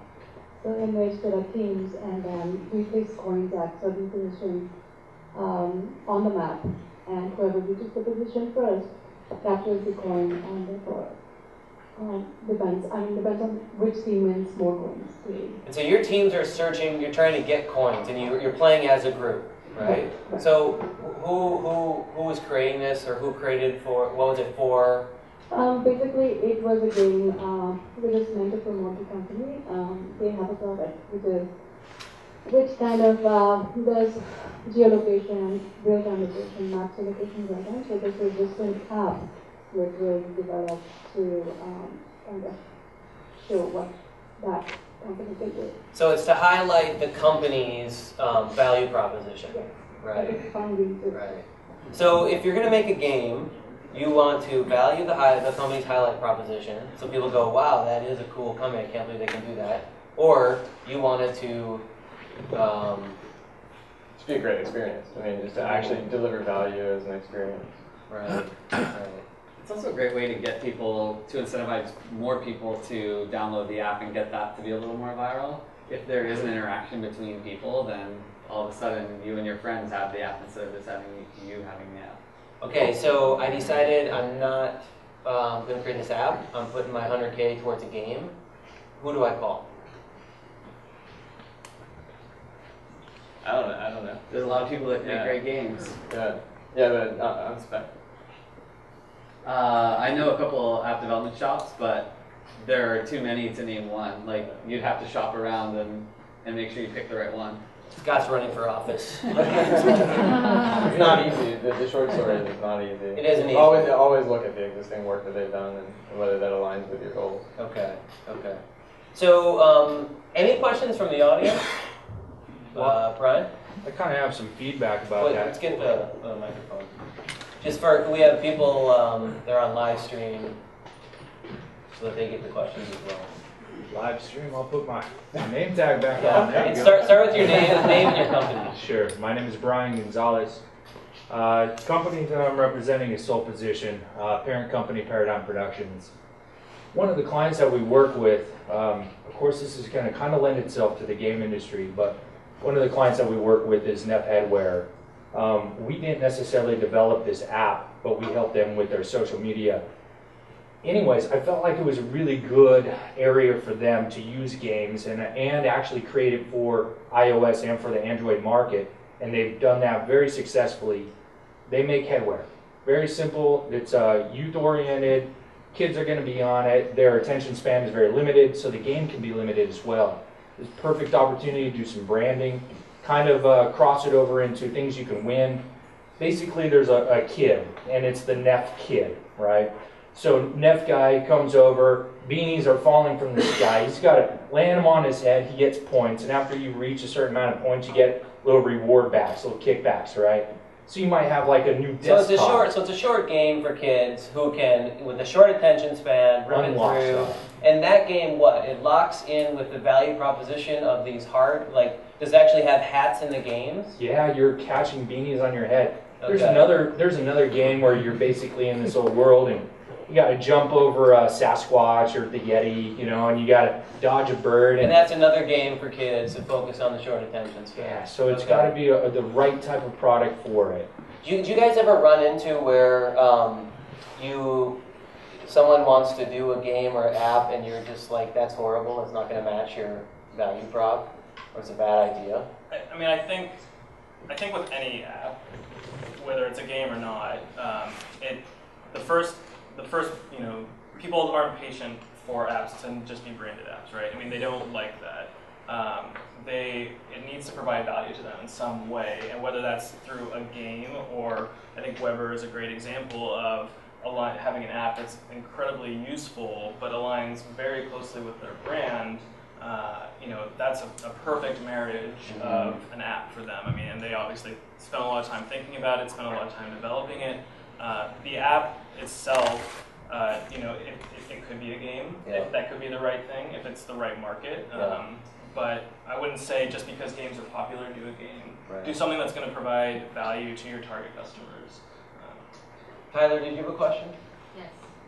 G: So in which there are teams, and then we place coins at certain positions on the map, and whoever reaches the position first captures the coin, and therefore depends on which team wins more coins.
A: And so your teams are searching, you're trying to get coins, and you're playing as a group, right?
G: Right.
A: So who was creating this, or who created for, what was it for?
G: Basically, it was a game which is meant to promote the company. They have a product which kind of does geolocation, real-time location, maps and location real-time. So this was just an app which was developed to kind of show what that company can do.
A: So it's to highlight the company's value proposition, right?
G: It's fun research.
A: Right. So if you're going to make a game, you want to value the company's highlight proposition, so people go, wow, that is a cool company, I can't believe they can do that. Or you want it to...
F: It's be a great experience. Just to actually deliver value as an experience.
A: Right.
D: It's also a great way to get people, to incentivize more people to download the app and get that to be a little more viral. if there is an interaction between people, then all of a sudden you and your friends have the app instead of just having you having the app.
A: Okay, so I decided I'm not going to create this app. I'm putting my 100K towards a game. Who do I call?
F: I don't know.
D: There's a lot of people that make great games.
F: Yeah, but on spec.
D: I know a couple app development shops, but there are too many to name one. Like, you'd have to shop around and make sure you pick the right one.
A: Scott's running for office.
F: It's not easy. The short story is it's not easy.
A: It isn't easy.
F: Always look at the existing work that they've done and whether that aligns with your goals.
A: Okay. So, any questions from the audience? Brian?
H: I kind of have some feedback about that.
A: Let's get the microphone. Just for, we have people, they're on live stream, so that they get the questions as well.
H: Live stream, I'll put my name tag back on. There
A: And
H: you go.
A: start with your name and your company.
H: Sure. My name is Brian Gonzalez. Company that I'm representing is Sole Position, parent company Paradigm Productions. One of the clients that we work with, of course this is going to kind of lend itself to the game industry, but one of the clients that we work with is Neff Headwear. We didn't necessarily develop this app, but we helped them with their social media. Anyways, I felt like it was a really good area for them to use games and actually create it for iOS and for the Android market, and they've done that very successfully. They make headwear. Very simple, it's youth-oriented, kids are going to be on it, their attention span is very limited, so the game can be limited as well. It's a perfect opportunity to do some branding, kind of cross it over into things you can win. Basically, there's a kid, and it's the Neff kid, right? So Neff guy comes over, beanies are falling from the sky. He's got to land them on his head. He gets points, and after you reach a certain amount of points, you get little reward backs, little kickbacks, right? So you might have like a new desktop.
A: So it's a short game for kids who can, with a short attention span, run it through.
H: Stuff.
A: And that game, what? It locks in with the value proposition of these hard, like, does it actually have hats in the games?
H: Yeah, you're catching beanies on your head.
A: Okay.
H: There's another game where you're basically in this old world and you got to jump over a Sasquatch or the Yeti, and you got to dodge a bird.
A: And that's another game for kids to focus on the short attention span.
H: Yeah, so it's got to be the right type of product for it.
A: Do you guys ever run into where someone wants to do a game or app and you're just like, that's horrible, it's not going to match your value prop, or it's a bad idea?
E: I mean, I think with any app, whether it's a game or not, the first, people aren't patient for apps to just be branded apps, right? I mean, they don't like that. It needs to provide value to them in some way, and whether that's through a game or, I think Weber is a great example of having an app that's incredibly useful but aligns very closely with their brand. That's a perfect marriage of an app for them. I mean, and they obviously spent a lot of time thinking about it, spent a lot of time developing it. The app itself, it could be a game.
A: Yeah.
E: That could be the right thing if it's the right market. But I wouldn't say just because games are popular, do a game.
A: Right.
E: Do something that's going to provide value to your target customers.
A: Tyler, did you have a question?
I: Yes.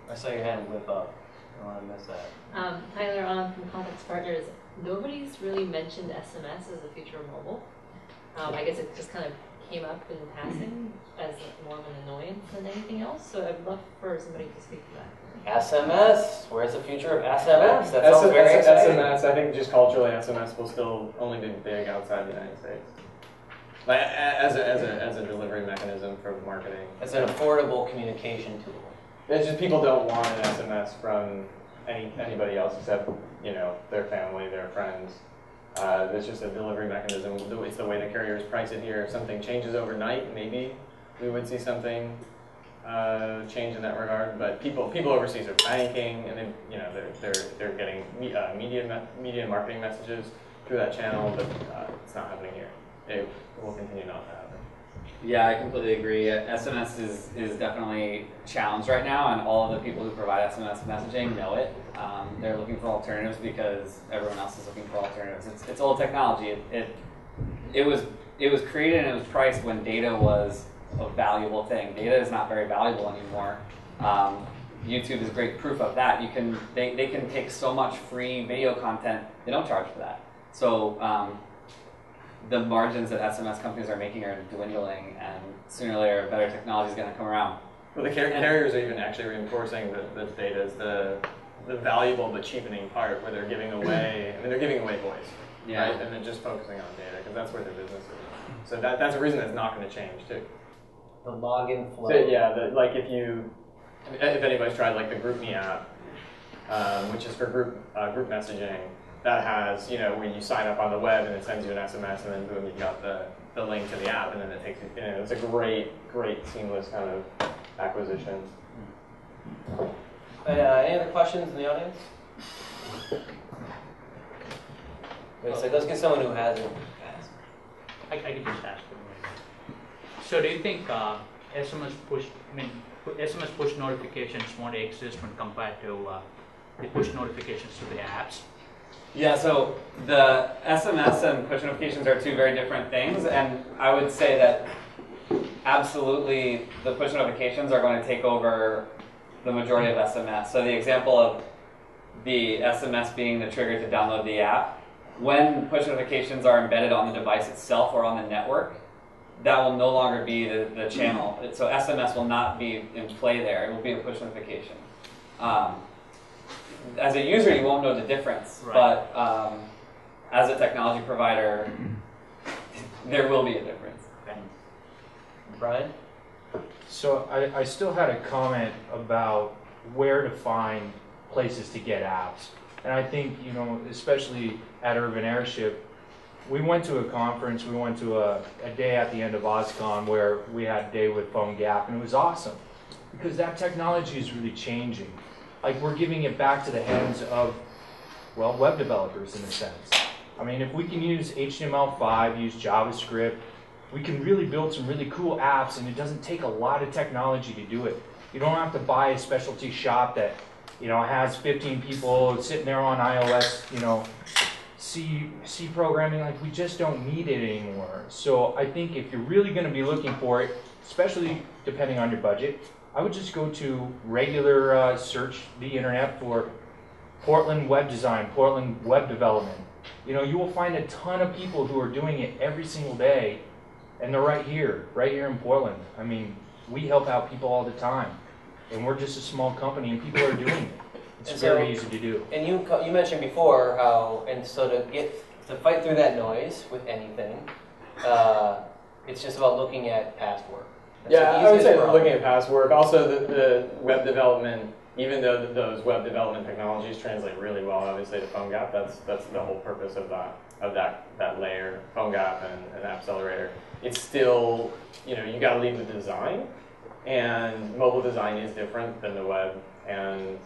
A: I saw your hand whip up. I don't want to miss that.
I: Tyler on from Context Partners. Nobody's really mentioned SMS as the future of mobile. I guess it just kind of came up in passing as more of an annoyance than anything else. So I'd love for somebody to speak to that.
A: SMS. Where's the future of SMS? That sounds very exciting.
F: SMS, I think just culturally, SMS will still only be big outside the United States. Like as a delivery mechanism for marketing.
A: As an affordable communication tool.
F: It's just people don't want an SMS from anybody else except their family, their friends. It's just a delivery mechanism. It's the way the carriers price it here. If something changes overnight, maybe we would see something change in that regard. But people overseas are banking, and they're getting media and marketing messages through that channel, but it's not happening here. It will continue not to happen.
D: Yeah, I completely agree. SMS is definitely challenged right now, and all of the people who provide SMS messaging know it. They're looking for alternatives because everyone else is looking for alternatives. It's old technology. It was created and it was priced when data was a valuable thing. Data is not very valuable anymore. YouTube is great proof of that. They can take so much free video content. They don't charge for that. So the margins that SMS companies are making are dwindling, and sooner or later, better technology is going to come around.
B: Well, the carriers are even actually reinforcing the data is the valuable but cheapening part, where they're giving away. I mean, they're giving away voice, right? And then just focusing on data because that's where their business is. So that's a reason that's not going to change too.
A: The login flow.
B: So yeah, like if anybody's tried like the GroupMe app, which is for group messaging, that has where you sign up on the web and it sends you an SMS and then boom, you've got the link to the app and then it takes you. It's a great seamless kind of acquisition.
A: Any other questions in the audience? So let's get someone who hasn't asked.
J: I can just ask. So do you think SMS push notifications won't exist when compared to the push notifications to the apps?
D: Yeah, so the SMS and push notifications are two very different things, and I would say that absolutely the push notifications are going to take over the majority of SMS. So the example of the SMS being the trigger to download the app, when push notifications are embedded on the device itself or on the network, that will no longer be the channel. So SMS will not be in play there. It will be a push notification. As a user, you won't know the difference,
J: right.
D: But as a technology provider, there will be a difference.
J: Okay.
A: Brian?
H: So I still had a comment about where to find places to get apps. And I think, especially at Urban Airship, we went to a conference, we went to a day at the end of OSCON where we had a day with PhoneGap, and it was awesome. Because that technology is really changing. Like, we're giving it back to the hands of, well, web developers in a sense. I mean, if we can use HTML5, use JavaScript, we can really build some really cool apps, and it doesn't take a lot of technology to do it. You don't have to buy a specialty shop that, has 15 people sitting there on iOS, C programming. Like, we just don't need it anymore. So I think if you're really going to be looking for it, especially depending on your budget, I would just go to regular search the internet for Portland web design, Portland web development. You will find a ton of people who are doing it every single day, and they're right here in Portland. I mean, we help out people all the time, and we're just a small company, and people are doing it. It's very easy to do.
A: And you mentioned before how, and so to fight through that noise with anything, it's just about looking at past work.
B: Yeah, I would say looking at past work. Also, the web development, even though those web development technologies translate really well, obviously, to PhoneGap, that's the whole purpose of that layer, PhoneGap and Appcelerator. It's still, you got to leave the design, and mobile design is different than the web, and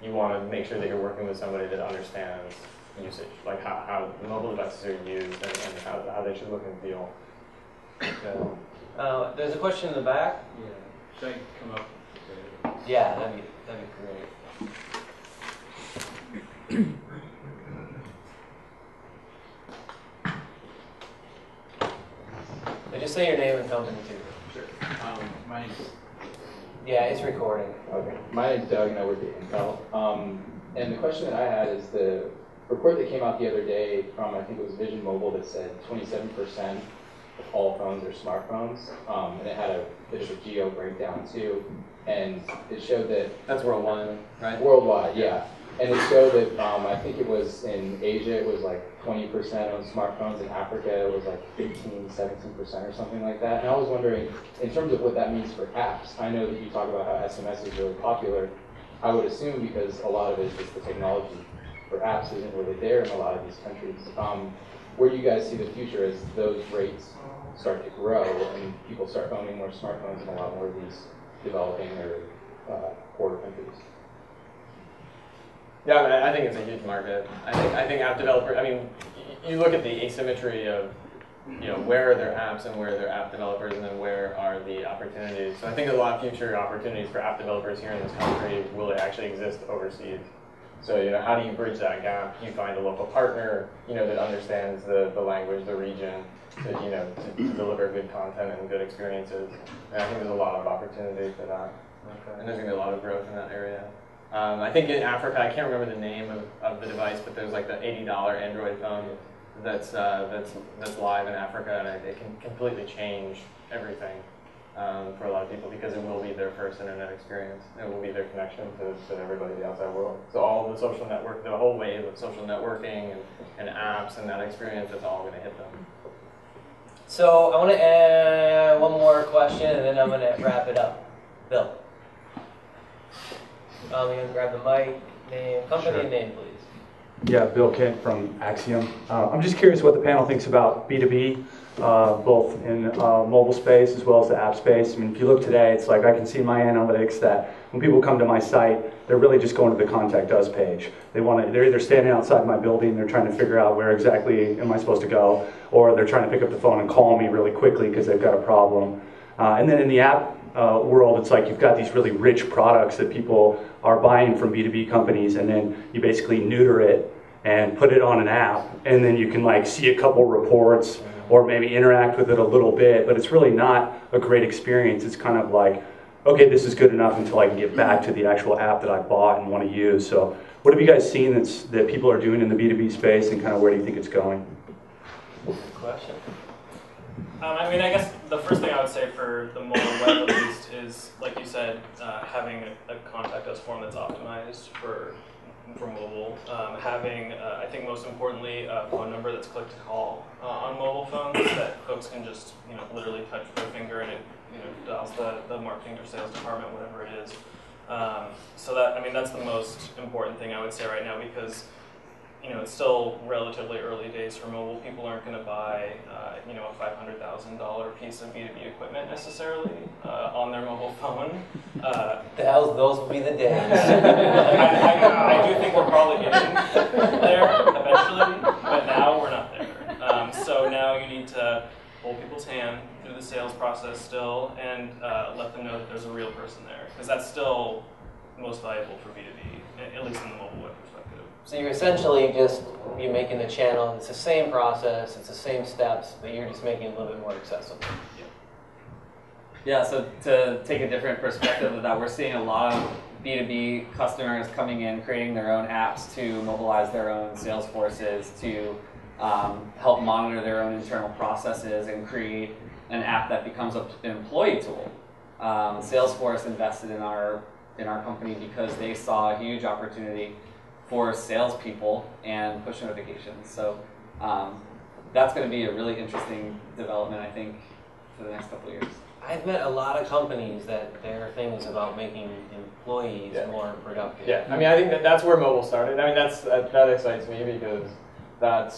B: you want to make sure that you're working with somebody that understands usage, like how the mobile devices are used and how they should look and feel.
A: There's a question in the back.
K: Yeah, should I come up?
A: Yeah, that'd be great. Just say your name and company too.
K: Sure. My name's
A: Yeah, it's recording.
L: Okay. My name's Doug and I work at Intel. And the question that I had is the report that came out the other day from, I think it was Vision Mobile, that said 27% of all phones are smartphones. And it had a bit of a geo breakdown too. And it showed that...
B: That's worldwide, right?
L: Worldwide, yeah. And it showed that, I think it was in Asia, it was like 20% on smartphones. In Africa, it was like 15, 17% or something like that. And I was wondering, in terms of what that means for apps, I know that you talk about how SMS is really popular. I would assume because a lot of it is just the technology for apps isn't really there in a lot of these countries. Where do you guys see the future as those rates start to grow and people start owning more smartphones in a lot more of these developing or poorer countries?
B: Yeah, I mean, I think it's a huge market. I think app developers. I mean, you look at the asymmetry of, where are their apps and where are their app developers, and then where are the opportunities. So I think a lot of future opportunities for app developers here in this country will actually exist overseas. So how do you bridge that gap? You find a local partner, that understands the language, the region, to deliver good content and good experiences. And I think there's a lot of opportunity for that. Okay. And there's going to be a lot of growth in that area. I think in Africa, I can't remember the name of the device, but there's like the $80 Android phone
F: that's live in Africa, and it can completely change everything for a lot of people because it will be their first internet experience. It will be their connection to everybody in the outside world. So all the social network, the whole wave of social networking and apps and that experience, it's all going to hit them.
A: So I want to add one more question, and then I'm going to wrap it up. Bill. You can grab the mic, name, company
M: Sure.
A: name, please.
M: Yeah, Bill Kent from Axiom. I'm just curious what the panel thinks about B2B, both in mobile space as well as the app space. I mean, if you look today, it's like I can see in my analytics that when people come to my site, they're really just going to the Contact Us page. They're either standing outside my building, they're trying to figure out where exactly am I supposed to go, or they're trying to pick up the phone and call me really quickly because they've got a problem. And then in the app world, it's like you've got these really rich products that people are buying from B2B companies, and then you basically neuter it and put it on an app, and then you can like see a couple reports or maybe interact with it a little bit, but it's really not a great experience. It's kind of like, okay, this is good enough until I can get back to the actual app that I bought and want to use. So what have you guys seen that people are doing in the B2B space, and kind of where do you think it's going?
A: Good question.
E: I mean, I guess the first thing I would say for the mobile web, at least, is, like you said, having a contact us form that's optimized for mobile. Having, I think most importantly, a phone number that's click to call on mobile phones that folks can just, literally touch with their finger and it, dials the marketing or sales department, whatever it is. So that, I mean, that's the most important thing I would say right now, because it's still relatively early days for mobile. People aren't going to buy, a $500,000 piece of B2B equipment necessarily on their mobile phone.
A: Those will be the days.
E: I do think we're probably getting there eventually, but now we're not there. So now you need to hold people's hand through the sales process still, and let them know that there's a real person there, because that's still most valuable for B2B, at least in the mobile web perspective.
A: So you're essentially you're making the channel, it's the same process, it's the same steps, but you're just making it a little bit more accessible.
D: Yeah, so to take a different perspective of that, we're seeing a lot of B2B customers coming in, creating their own apps to mobilize their own sales forces, to help monitor their own internal processes and create an app that becomes an employee tool. Salesforce invested in our company because they saw a huge opportunity for salespeople and push notifications. So that's going to be a really interesting development, I think, for the next couple of years.
A: I've met a lot of companies that their thing is about making employees more productive.
F: Yeah, I mean, I think that's where mobile started. I mean, that excites me because I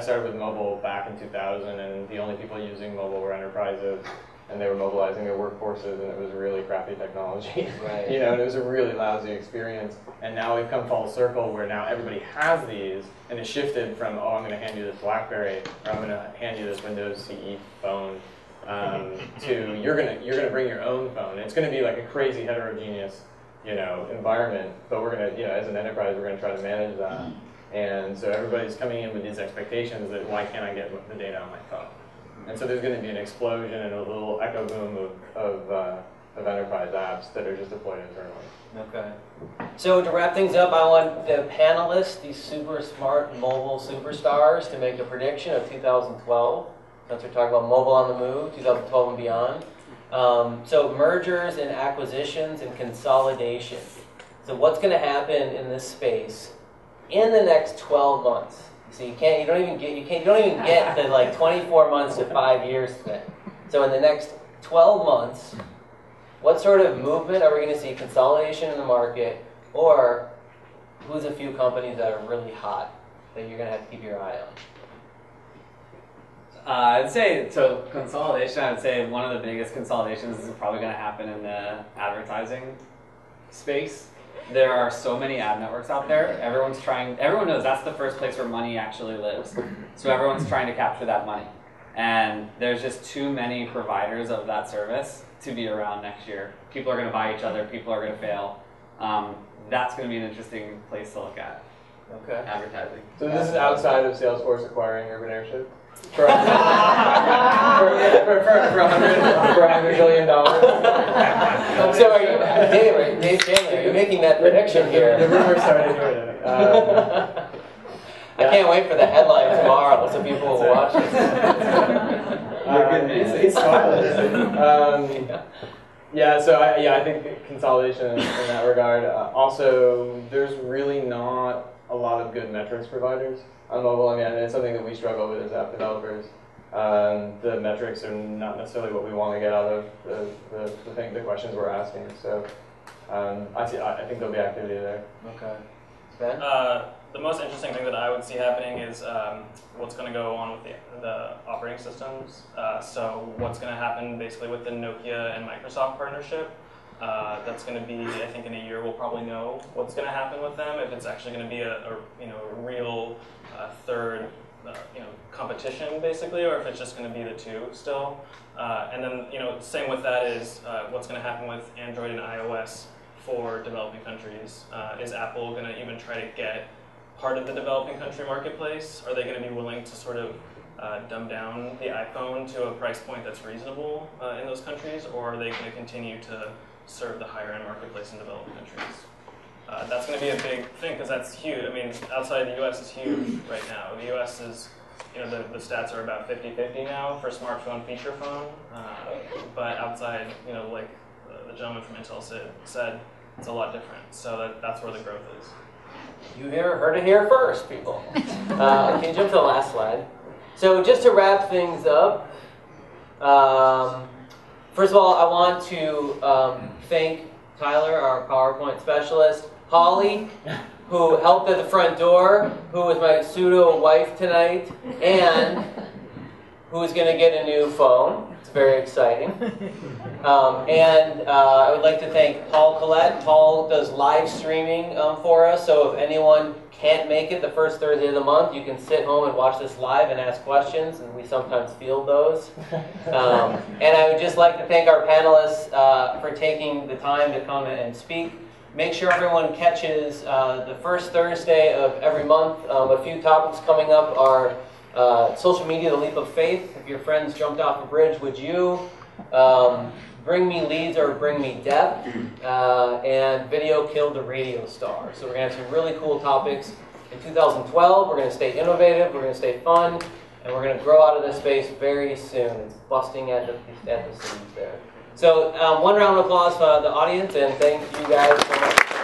F: started with mobile back in 2000, and the only people using mobile were enterprises, and they were mobilizing their workforces, and it was really crappy technology.
A: Right.
F: And it was a really lousy experience. And now we've come full circle where now everybody has these, and it shifted from, oh, I'm going to hand you this BlackBerry, or I'm going to hand you this Windows CE phone, to you're gonna bring your own phone. It's going to be like a crazy heterogeneous, environment. But we're going to, as an enterprise, we're going to try to manage that. And so everybody's coming in with these expectations that why can't I get the data on my phone? And so there's going to be an explosion and a little echo boom of enterprise apps that are just deployed internally.
A: Okay. So to wrap things up, I want the panelists, these super smart mobile superstars, to make a prediction of 2012. Since we're talking about mobile on the move, 2012 and beyond. So mergers and acquisitions and consolidation. So what's going to happen in this space in the next 12 months? So you don't even get to like 24 months to 5 years then. So in the next 12 months, what sort of movement are we going to see? Consolidation in the market, or who's a few companies that are really hot that you're going to have to keep your eye on?
D: I'd say, so consolidation, I would say one of the biggest consolidations is probably going to happen in the advertising space. There are so many ad networks out there. Everyone knows that's the first place where money actually lives. So everyone's trying to capture that money. And there's just too many providers of that service to be around next year. People are going to buy each other. People are going to fail. That's going to be an interesting place to look at.
A: Okay.
D: Advertising.
F: So this is outside of Salesforce acquiring Urban Airship? For $100 billion.
A: So are you, Dave Shanley, are you making that prediction here?
F: The rumor started here.
A: I can't wait for the headline tomorrow so people will watch it.
F: It's smiling. Yeah, so I think consolidation in that regard. Also, there's really not a lot of good metrics providers on mobile. I mean, it's something that we struggle with as app developers. The metrics are not necessarily what we want to get out of the questions we're asking. So I think there'll be activity there.
A: Okay. Ben?
E: The most interesting thing that I would see happening is what's going to go on with the operating systems. So what's going to happen basically with the Nokia and Microsoft partnership. That's going to be, I think in a year we'll probably know what's going to happen with them, if it's actually going to be a real third competition basically, or if it's just going to be the two still. And then same with that is what's going to happen with Android and iOS for developing countries. Is Apple going to even try to get part of the developing country marketplace? Are they going to be willing to sort of dumb down the iPhone to a price point that's reasonable in those countries, or are they going to continue to serve the higher end marketplace in developing countries? That's going to be a big thing because that's huge. I mean, outside the US is huge right now. The US is, the stats are about 50-50 now for smartphone feature phone, but outside, like the gentleman from Intel said, it's a lot different. So that's where the growth is.
A: You heard it here first, people. Can you jump to the last slide? So just to wrap things up, first of all, I want to thank Tyler, our PowerPoint specialist, Holly, who helped at the front door, who was my pseudo-wife tonight, and who is going to get a new phone. It's very exciting. And I would like to thank Paul Collette. Paul does live streaming for us, so if anyone can't make it the first Thursday of the month, you can sit home and watch this live and ask questions, and we sometimes field those. And I would just like to thank our panelists for taking the time to come and speak. Make sure everyone catches the first Thursday of every month. A few topics coming up are social media, the leap of faith. If your friends jumped off a bridge, would you? Bring me leads or bring me death, and video killed the radio star. So we're going to have some really cool topics. In 2012, we're going to stay innovative, we're going to stay fun, and we're going to grow out of this space very soon. It's busting at the seams there. So one round of applause for the audience, and thank you guys so much.